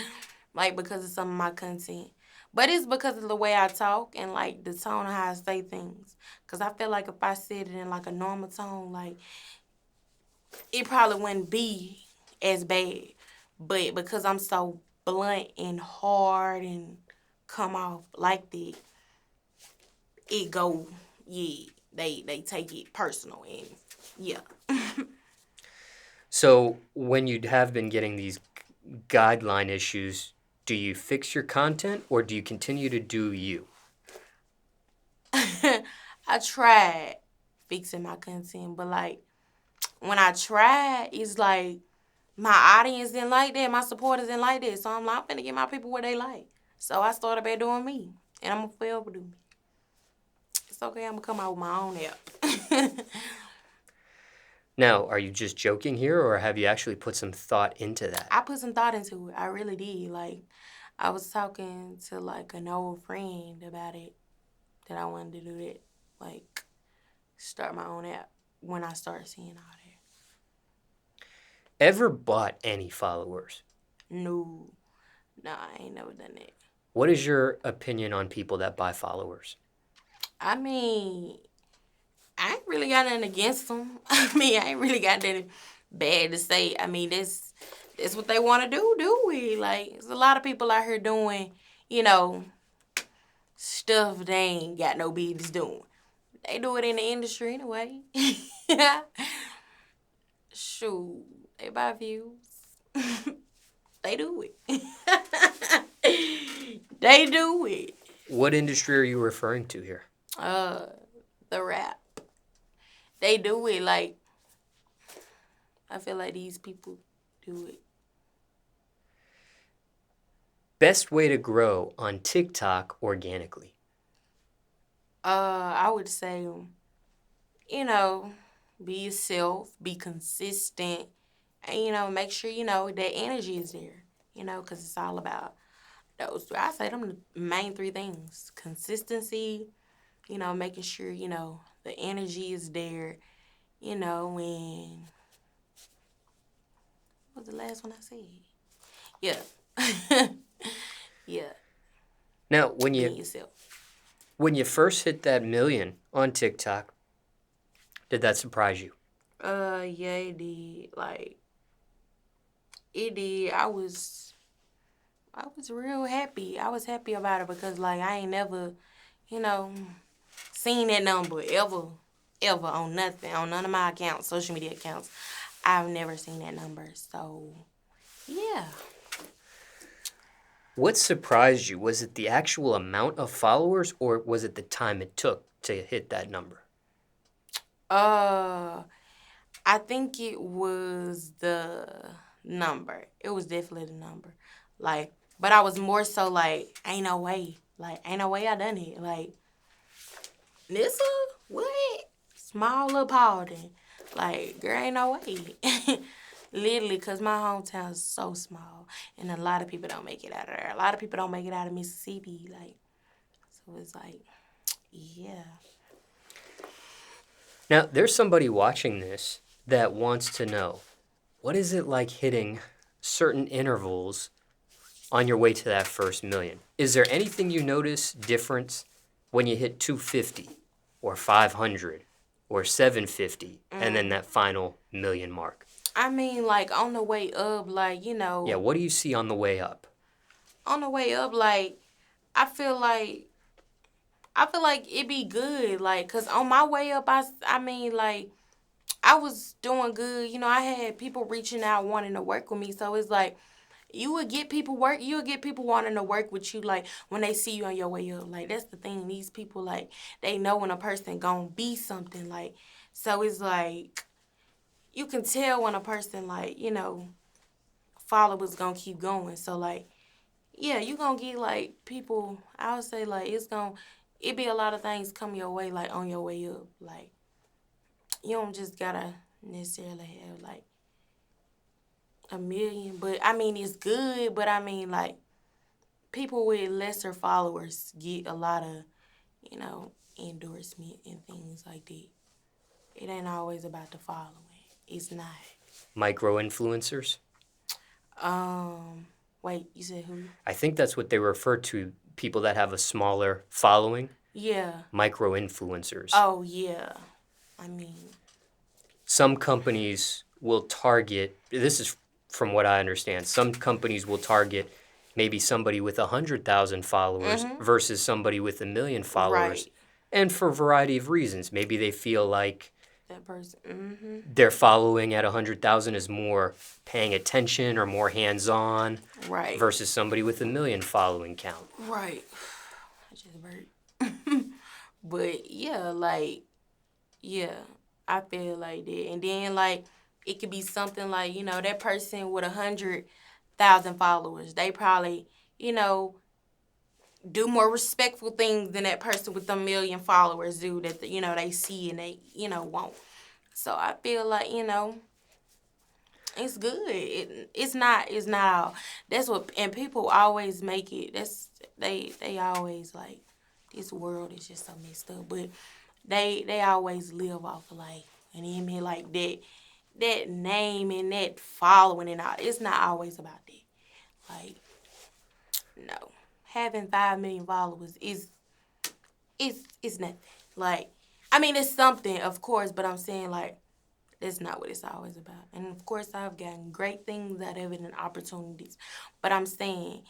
like because of some of my content. But it's because of the way I talk and like the tone of how I say things. Cause I feel like if I said it in like a normal tone, like it probably wouldn't be as bad. But because I'm so blunt and hard and come off like that, it go yeah. They take it personal and yeah. So when you have been getting these guideline issues, do you fix your content or do you continue to do you? I tried fixing my content, but like when I tried, it's like my audience didn't like that, my supporters didn't like that. So I'm like, I'm finna get my people what they like. So I started by doing me. And I'm gonna forever do me. It's okay, I'm gonna come out with my own app. Now, are you just joking here or have you actually put some thought into that? I put some thought into it. I really did. Like I was talking to like an old friend about it that I wanted to do that. Like start my own app when I start seeing all that. Ever bought any followers? No. Nah, I ain't never done that. What is your opinion on people that buy followers? I mean, I ain't really got nothing against them. I mean, I ain't really got nothing bad to say. I mean, that's what they want to do we. Like, there's a lot of people out here doing, you know, stuff they ain't got no business doing. They do it in the industry anyway. Shoot, they buy views. They do it. They do it. What industry are you referring to here? Uh, the rap. They do it like I feel like these people do it. Best way to grow on TikTok organically. I would say, be yourself, be consistent, and make sure that energy is there. Because it's all about those. I say them the main three things: consistency. Making sure the energy is there. And what was the last one I said? Yeah, yeah, Now, being yourself. when you first hit that million on TikTok, did that surprise you? Yeah, it did. Like, It did. I was real happy. I was happy about it because like I ain't never, you know, seen that number ever on nothing, on none of my accounts, social media accounts. I've never seen that number. So yeah. What surprised you? Was it the actual amount of followers or was it the time it took to hit that number? Uh I think it was the number. It was definitely the number. Like, but I was more so like, ain't no way. Like, ain't no way I done it. Like, Nyssa? What? Small little Paulden. Like, girl, ain't no way. Literally, because my hometown is so small. And a lot of people don't make it out of there. A lot of people don't make it out of Mississippi. Like, so it's like, yeah. Now, there's somebody watching this that wants to know, what is it like hitting certain intervals on your way to that first million? Is there anything you notice different when you hit 250 or 500 or 750 and then that final million mark? I mean, like, on the way up, like, Yeah, what do you see on the way up? on the way up, like, I feel like it be good, like, cause on my way up, I mean, like, I was doing good. I had people reaching out wanting to work with me, so it's like you would get people work. You would get people wanting to work with you, like when they see you on your way up. Like that's the thing. These people, like, they know when a person gonna be something. Like, so it's like you can tell when a person, like, followers gonna keep going. So like, yeah, you gonna get like people. I would say like it be a lot of things come your way, like on your way up. Like you don't just gotta necessarily have like a million, but I mean it's good. But I mean like people with lesser followers get a lot of endorsement and things like that. It ain't always about the following. It's not. Micro influencers? Um, Wait, you said who? I think that's what they refer to people that have a smaller following. Yeah. Micro influencers. Oh yeah. I mean. Some companies will target, this is from what I understand, some companies will target maybe somebody with 100,000 followers versus somebody with 1 million followers. Right. And for a variety of reasons. Maybe they feel like That person. their following at 100,000 is more paying attention or more hands-on Right. versus somebody with 1 million following count. Right. I just burped. But yeah, like, yeah, I feel like that. And then like it could be something like, that person with 100,000 followers, they probably, do more respectful things than that person with 1 million followers do that they see and they, want. So I feel like, it's good. It's not all. That's what, and people always make it. They always like this world is just so messed up. But they always live off of like an image like that name and that following and all. It's not always about that. Like no, having 5 million followers is nothing. Like I mean it's something of course, but I'm saying like that's not what it's always about. And of course I've gotten great things out of it and opportunities, but I'm saying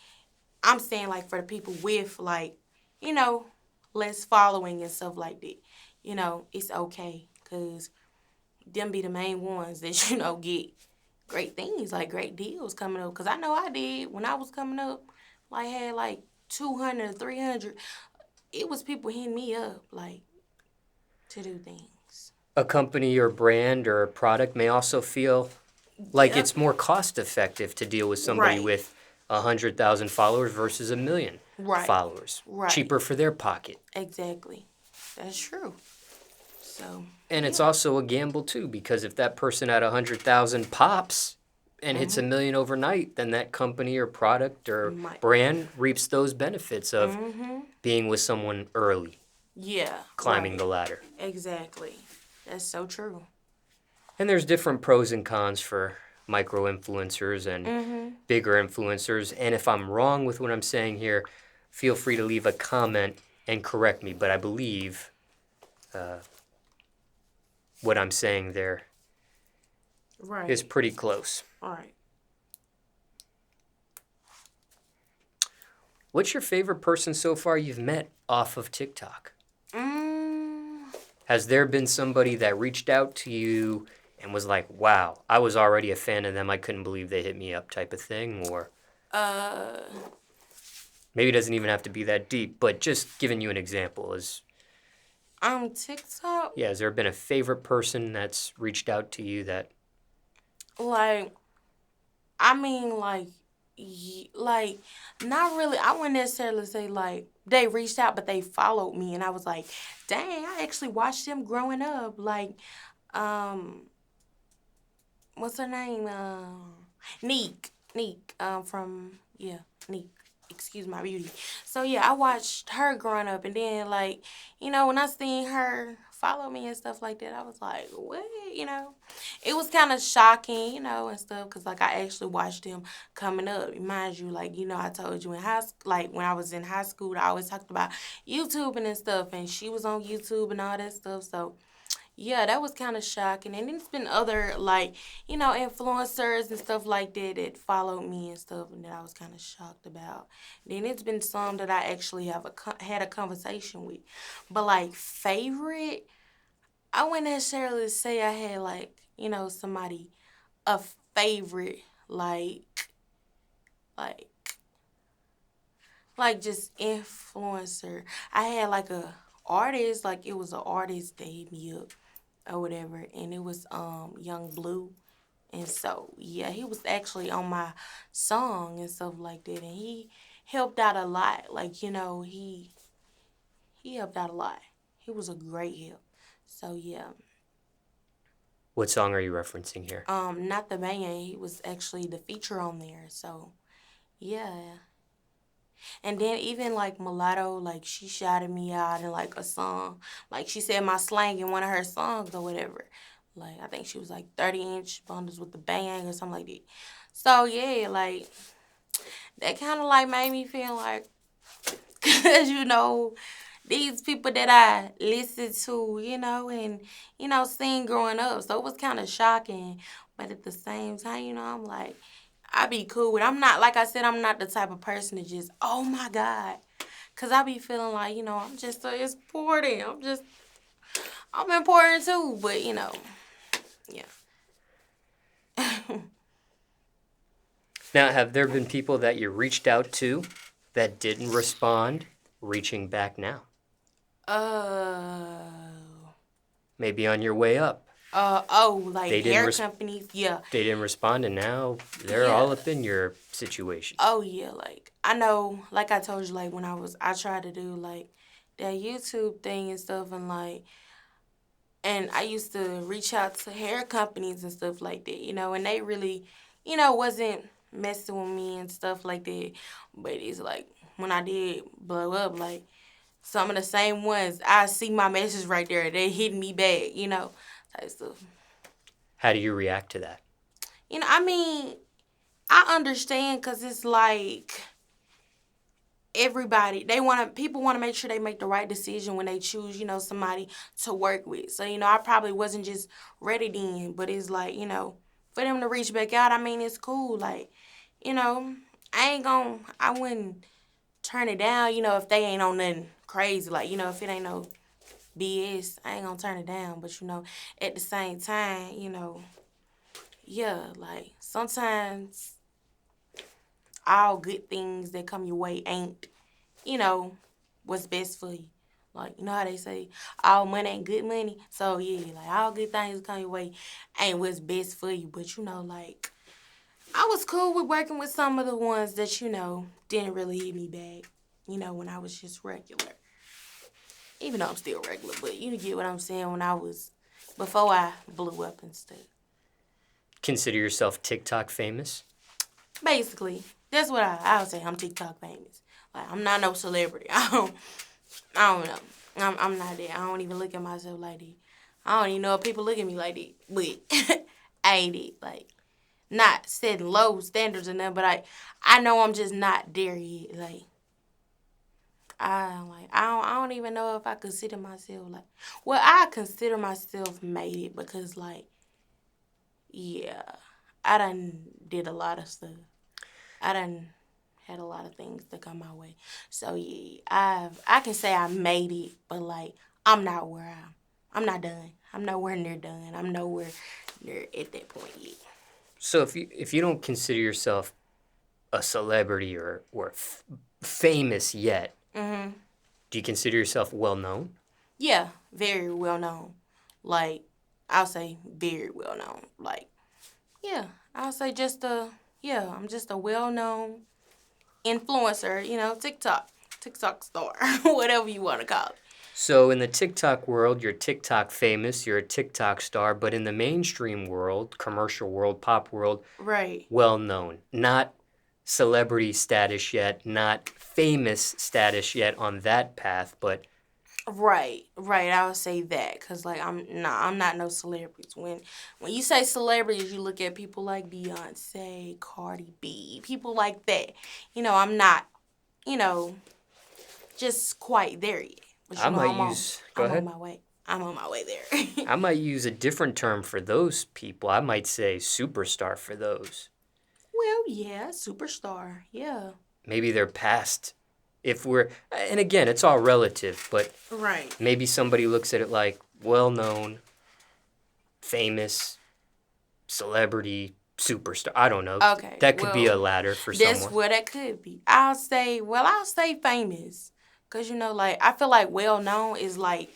like for the people with like less following and stuff like that. It's okay because them be the main ones that, get great things, like great deals coming up. Because I know I did when I was coming up, like had like 200, 300. It was people hitting me up, like, to do things. A company or brand or a product may also feel like Yep. it's more cost effective to deal with somebody Right. with 100,000 followers versus 1 million Right. followers. Right. Cheaper for their pocket. Exactly. That's true. So. And it's also a gamble too, because if that person at 100,000 pops and hits 1 million overnight, then that company or product or brand reaps those benefits of being with someone early, Yeah. climbing Right. the ladder. Exactly. That's so true. And there's different pros and cons for micro influencers and bigger influencers. And if I'm wrong with what I'm saying here, feel free to leave a comment and correct me. But I believe what I'm saying there Right. is pretty close. All right. What's your favorite person so far you've met off of TikTok? Mm, Has there been somebody that reached out to you and was like, wow, I was already a fan of them. I couldn't believe they hit me up type of thing? Or uh, maybe it doesn't even have to be that deep, but just giving you an example is, TikTok, yeah, has there been a favorite person that's reached out to you that, like, I mean, like, not really. I wouldn't necessarily say like they reached out, but they followed me, and I was like, dang, I actually watched them growing up. Like, um, what's her name? Neek. From yeah, Neek. Excuse my beauty. So yeah, I watched her growing up, and then like, when I seen her follow me and stuff like that, I was like, what? It was kind of shocking, and stuff, cause like I actually watched them coming up. Mind you, like I told you in high school, like when I was in high school, I always talked about YouTube and stuff, and she was on YouTube and all that stuff. So yeah, that was kind of shocking. And then it's been other, like, influencers and stuff like that that followed me and stuff, and that I was kind of shocked about. Then it's been some that I actually had a conversation with. But, like, favorite, I wouldn't necessarily say I had, like, somebody, a favorite, like, just influencer. I had, like, a artist, like, it was an artist that hit me up or whatever, and it was Young Blue. And so yeah, he was actually on my song and stuff like that, and he helped out a lot. Like he helped out a lot. He was a great help. So yeah, what song are you referencing here? not the Bayang, he was actually the feature on there. So yeah, and then even like Mulatto, like she shouted me out in like a song. Like she said my slang in one of her songs or whatever. Like I think she was like 30-inch bundles with the bang or something like that. So yeah, like that kind of like made me feel like, cause these people that I listened to, and seen growing up. So it was kind of shocking, but at the same time, I'm like, I be cool with. I'm not, like I said, I'm not the type of person to just, oh my God. Cause I be feeling like, I'm just so important. I'm important too. But yeah. Now, have there been people that you reached out to that didn't respond, reaching back now? uh, Maybe on your way up. like They didn't hair res- companies. Yeah. they didn't respond, and now they're Yeah. all up in your situation. Oh yeah, like I know, like I told you, like when I tried to do like that YouTube thing and stuff, and I used to reach out to hair companies and stuff like that, and they really, wasn't messing with me and stuff like that. But it's like when I did blow up, like some of the same ones, I see my message right there, they hitting me back, type stuff. How do you react to that? I mean, I understand because it's like everybody people want to make sure they make the right decision when they choose somebody to work with. So I probably wasn't just ready then, but it's like for them to reach back out, I mean, it's cool. Like I wouldn't turn it down, if they ain't on nothing crazy. Like if it ain't no BS, I ain't gonna turn it down. But at the same time, yeah, like sometimes all good things that come your way ain't you know, what's best for you. Like, you know how they say, all money ain't good money? So, yeah, like, all good things come your way ain't what's best for you. But, like, I was cool with working with some of the ones that, didn't really hit me back, when I was just regular. Even though I'm still regular, but you get what I'm saying before I blew up and stuff. Consider yourself TikTok famous? Basically, that's what I would say. I'm TikTok famous. Like, I'm not no celebrity. I don't know. I'm not that. I don't even look at myself like that. I don't even know if people look at me like that. But I ain't it. Like, not setting low standards or nothing, but I know I'm just not there yet. Like, I don't even know if I consider myself like, well, I consider myself made it because like, yeah, I done did a lot of stuff. I done had a lot of things that come my way. So yeah, I can say I made it, but like I'm not where I'm not done. I'm nowhere near done. I'm nowhere near at that point yet. So if you don't consider yourself a celebrity or famous yet, Mhm. do you consider yourself well known? Yeah, very well known. Like I'll say very well known. Like yeah, I'll say just a yeah. I'm just a well known influencer. TikTok star, whatever you want to call it. So in the TikTok world, you're TikTok famous, you're a TikTok star, but in the mainstream world, commercial world, pop world, Right. well known. Not celebrity status yet, not famous status yet on that path, but Right. I would say that because like I'm not no celebrities. When you say celebrities, you look at people like Beyonce, Cardi B, people like that. I'm not. You know, just quite there yet. But I might use, go I'm on ahead. my way. I'm on my way there. I might use a different term for those people. I might say superstar for those. Well, yeah, superstar. Yeah. Maybe they're past, if we're, and again, it's all relative, but Right. maybe somebody looks at it like well known, famous, celebrity, superstar. I don't know. Okay. That could be a Well, ladder for that's someone. what it could be. I'll say famous. Cause like I feel like well known is like,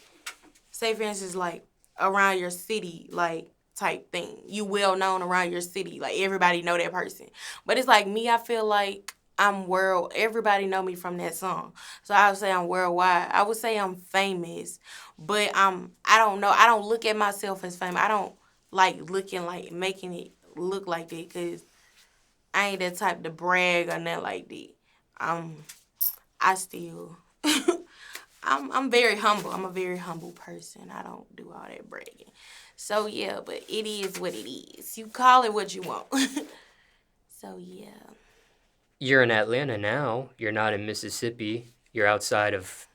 say for instance, like around your city, like type thing. You well known around your city, like everybody know that person. But it's like me, I feel like I'm world. Everybody know me from that song, so I would say I'm worldwide. I would say I'm famous, but I don't know. I don't look at myself as famous. I don't like looking like making it look like that because I ain't that type to brag or nothing like that. Um, I still. I'm very humble. I'm a very humble person. I don't do all that bragging. So yeah, but it is what it is. You call it what you want. So yeah. You're in Atlanta now. You're not in Mississippi. You're outside of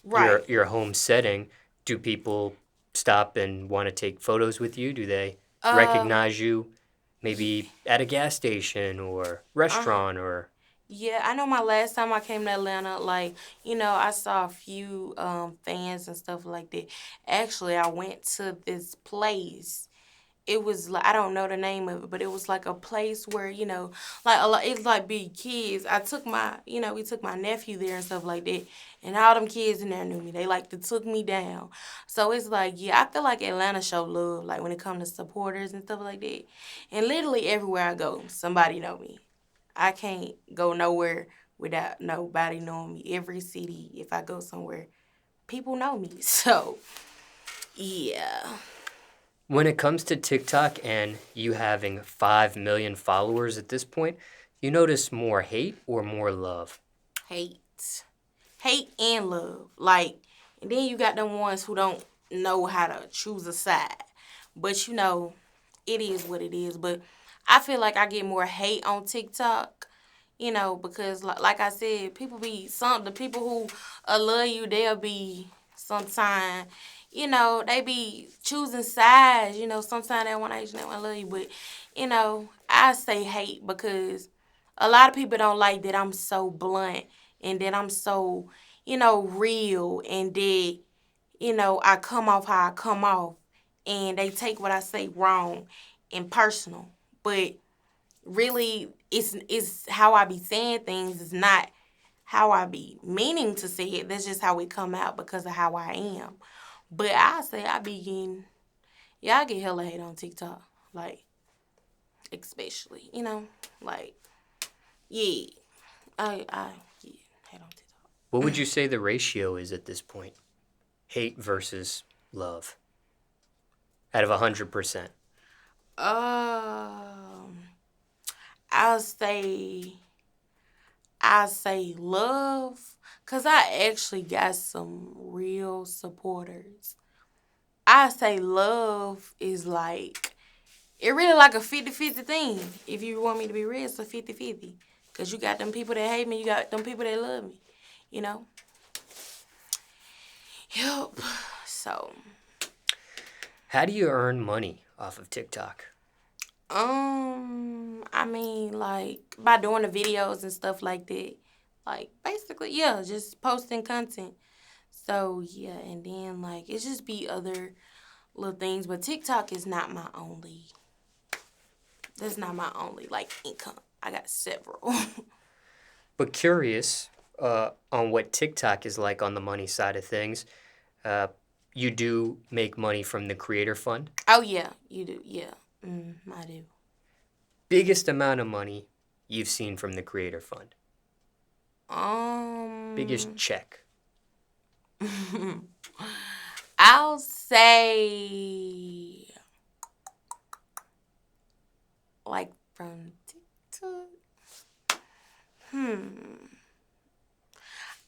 your Right. your home setting. Do people stop and want to take photos with you? Do they Um recognize you yeah. maybe at a gas station or Uh restaurant or yeah, I know my last time I came to Atlanta, like, I saw a few fans and stuff like that. Actually, I went to this place. It was like, I don't know the name of it, but it was like a place where like a lot. It's like big kids. I took my we took my nephew there and stuff like that, and all them kids in there knew me. They like to took me down. So it's like, yeah, I feel like Atlanta show love, like when it comes to supporters and stuff like that. And literally everywhere I go, somebody know me. I can't go nowhere without nobody knowing me. Every city, if I go somewhere, people know me. So yeah. when it comes to TikTok and you having 5 million followers at this point, you notice more hate or more love? Hate. Hate and love. Like, and then you got them ones who don't know how to choose a side. But it is what it is. But I feel like I get more hate on TikTok, because like I said, the people who love you, they'll be sometime, they be choosing sides, sometimes they want to hate you, they want to love you. But, I say hate because a lot of people don't like that I'm so blunt and that I'm so, real and that, I come off how I come off and they take what I say wrong and personal. But really it's how I be saying things is not how I be meaning to say it. That's just how it come out because of how I am. But I say I be getting I get hella hate on TikTok. Like especially, like yeah. I yeah, hate on What would TikTok. you say the ratio is at this point? Hate versus love out of 100%. Um I'll say I'll say love, cause I actually got some real supporters. I say love is like it really like a 50-50 thing. If you want me to be real, it's a 50-50. Cause you got them people that hate me, you got them people that love me. You know? Yup. So How do you earn money off of TikTok? I mean, like, by doing the videos and stuff like that. Like, basically, yeah, just posting content. So, yeah, and then, like, it just be other little things. But TikTok is not my only, that's not my only, like, income. I got several. But curious on what TikTok is like on the money side of things. Uh, you do make money from the Creator Fund. Oh, yeah, you do. Yeah, I do. Biggest amount of money you've seen from the Creator Fund. Biggest Um, check. I'll say, like, from TikTok.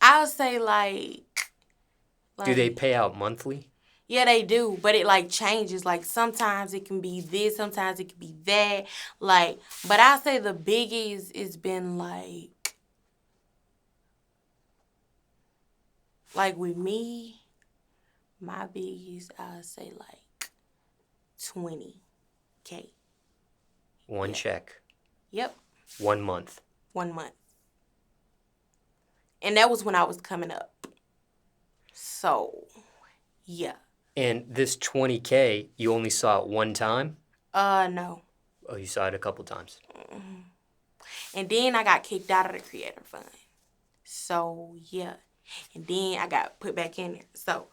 I'll say, Do they like, pay out monthly? yeah, they do, but it, like, changes. Like, sometimes it can be this, sometimes it can be that. Like, but I'll say the biggest it's been, like, with me, my biggest, I'll say, like, 20K. One Yeah. check. Yep, 1 month. 1 month. And that was when I was coming up. So, yeah. And this 20K, you only saw it one time? No. Oh, you saw it a couple times. And then I got kicked out of the Creator Fund. So, yeah. And then I got put back in there. So,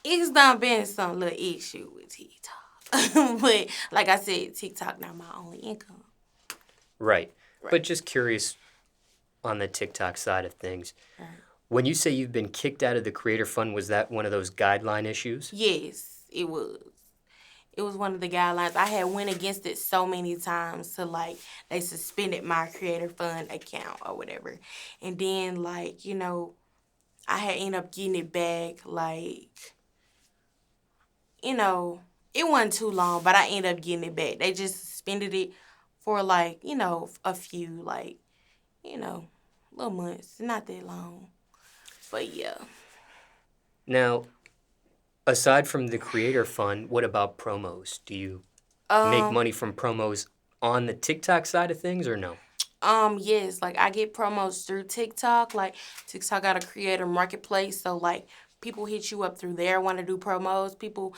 it's done been some little issue with TikTok. But, like I said, TikTok not my only income. Right. Right. But just curious on the TikTok side of things. Right. When you say you've been kicked out of the Creator Fund, was that one of those guideline issues? Yes, it was. It was one of the guidelines. I had went against it so many times to, like, they suspended my Creator Fund account or whatever. And then, like, I had ended up getting it back, like, it wasn't too long, but I ended up getting it back. They just suspended it for, like, a few, like, little months. Not that long. But, yeah. Now, aside from the Creator Fund, what about promos? Do you make money from promos on the TikTok side of things or no? Yes, like, I get promos through TikTok. Like, TikTok got a creator marketplace, so, like, people hit you up through there, want to do promos. People,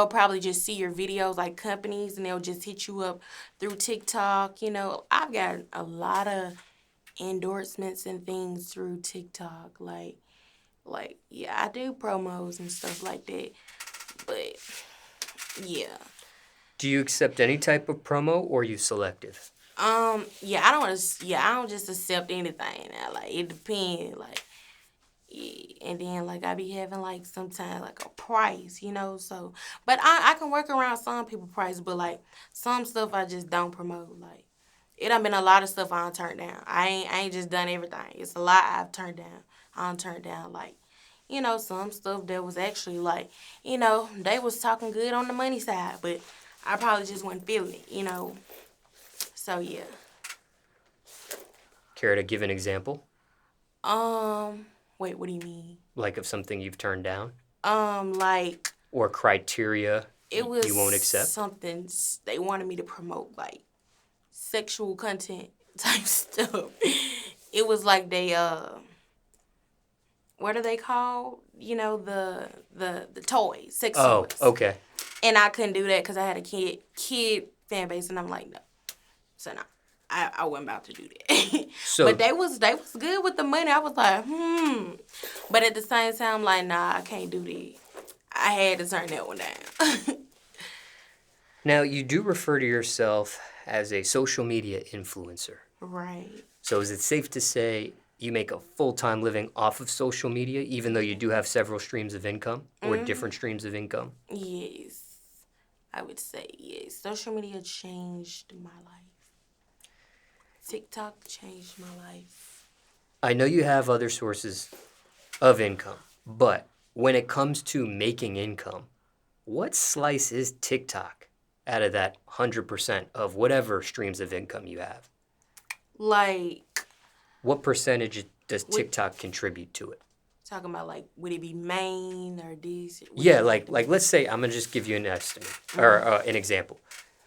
probably just see your videos, like companies, and they'll just hit you up through TikTok. I've got a lot of endorsements and things through TikTok. Like, yeah, I do promos and stuff like that. But, yeah. Do you accept any type of promo or are you selective? Yeah, I don't just accept anything now. Like, it depends. Like, yeah, and then, like, I be having, like, sometimes, like, a price, so, but I can work around some people price, but, like, some stuff I just don't promote. Like, it done been a lot of stuff I done turned down. I ain't just done everything. It's a lot I've turned down. I done turned down, like, some stuff that was actually, like, they was talking good on the money side, but I probably just wasn't feeling it. So, yeah. Care to give an example? Wait, what do you mean? Like of something you've turned down? Like, Or criteria it was you won't accept? something they wanted me to promote, like, sexual content type stuff. It was like they what are they called? The toys, sex Oh, toys. okay. And I couldn't do that because I had a kid fan base, and I'm like, no. So no, I wasn't about to do that. So But they was good with the money. I was like, But at the same time, I'm like, nah, I can't do that. I had to turn that one down. now you do refer to yourself as a social media influencer. Right. So is it safe to say you make a full-time living off of social media, even though you do have several streams of income or different streams of income? Yes. I would say yes. Social media changed my life. TikTok changed my life. I know you have other sources of income, but when it comes to making income, what slice is TikTok out of that 100% of whatever streams of income you have? Like, What percentage does TikTok contribute to it? talking about, like, would it be Maine or this? Yeah, like let's say, I'm gonna just give you an estimate or an example.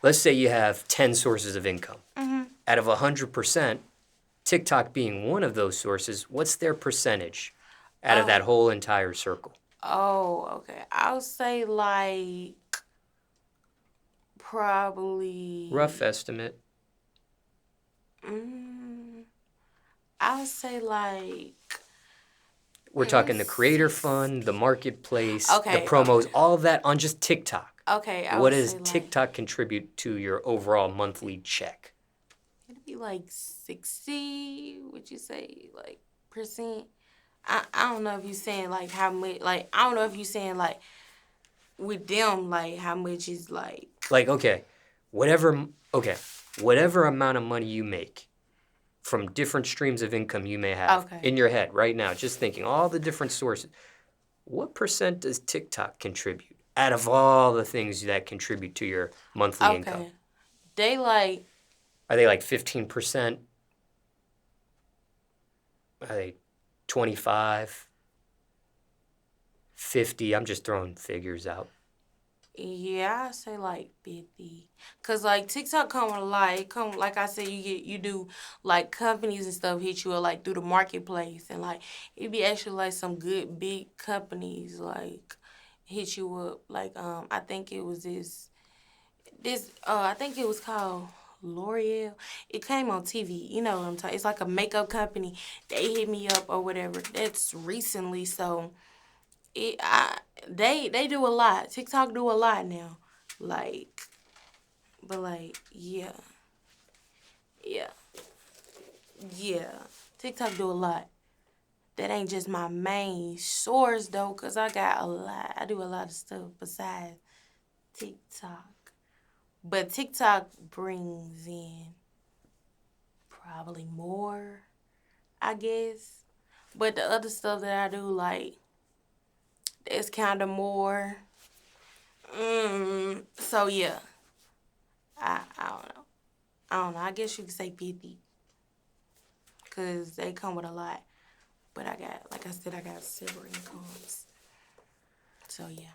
Let's say you have 10 sources of income. out of 100%, TikTok being one of those sources, what's their percentage out of that Oh, whole entire circle? okay. I'll say like Rough probably. estimate. Mm, I'll say like We're talking the creator six. fund, the marketplace, the Okay, promos, all of that on just TikTok. okay. I What would does say like TikTok contribute to your overall monthly check? it'd be like 60. Would you say like percent? I don't know if you saying like how much. Like I don't know if you saying like with them like how much is like. Like, whatever, okay, whatever amount of money you make from different streams of income you may have Okay, in your head right now, just thinking all the different sources, what percent does TikTok contribute out of all the things that contribute to your monthly income? okay. They like Are they like 15%? Are they 25, 50? I'm just throwing figures out. yeah, I say like 50. Cause like TikTok come with a lot. It come like I said, you do like companies and stuff hit you up like through the marketplace and like it be actually like some good big companies like hit you up. Like I think it was this I think it was called L'Oreal. It came on TV. You know what I'm talking. It's like a makeup company. They hit me up or whatever. That's recently, so it I they do a lot. TikTok do a lot now. Like but like yeah. Yeah. TikTok do a lot. That ain't just my main source though, cause I got a lot. I do a lot of stuff besides TikTok. But TikTok brings in probably more, I guess. But the other stuff that I do, like, it's kind of more. So yeah, I don't know. I don't know. I guess you could say 50, cause they come with a lot. But I got, like I said, I got several incomes. So yeah.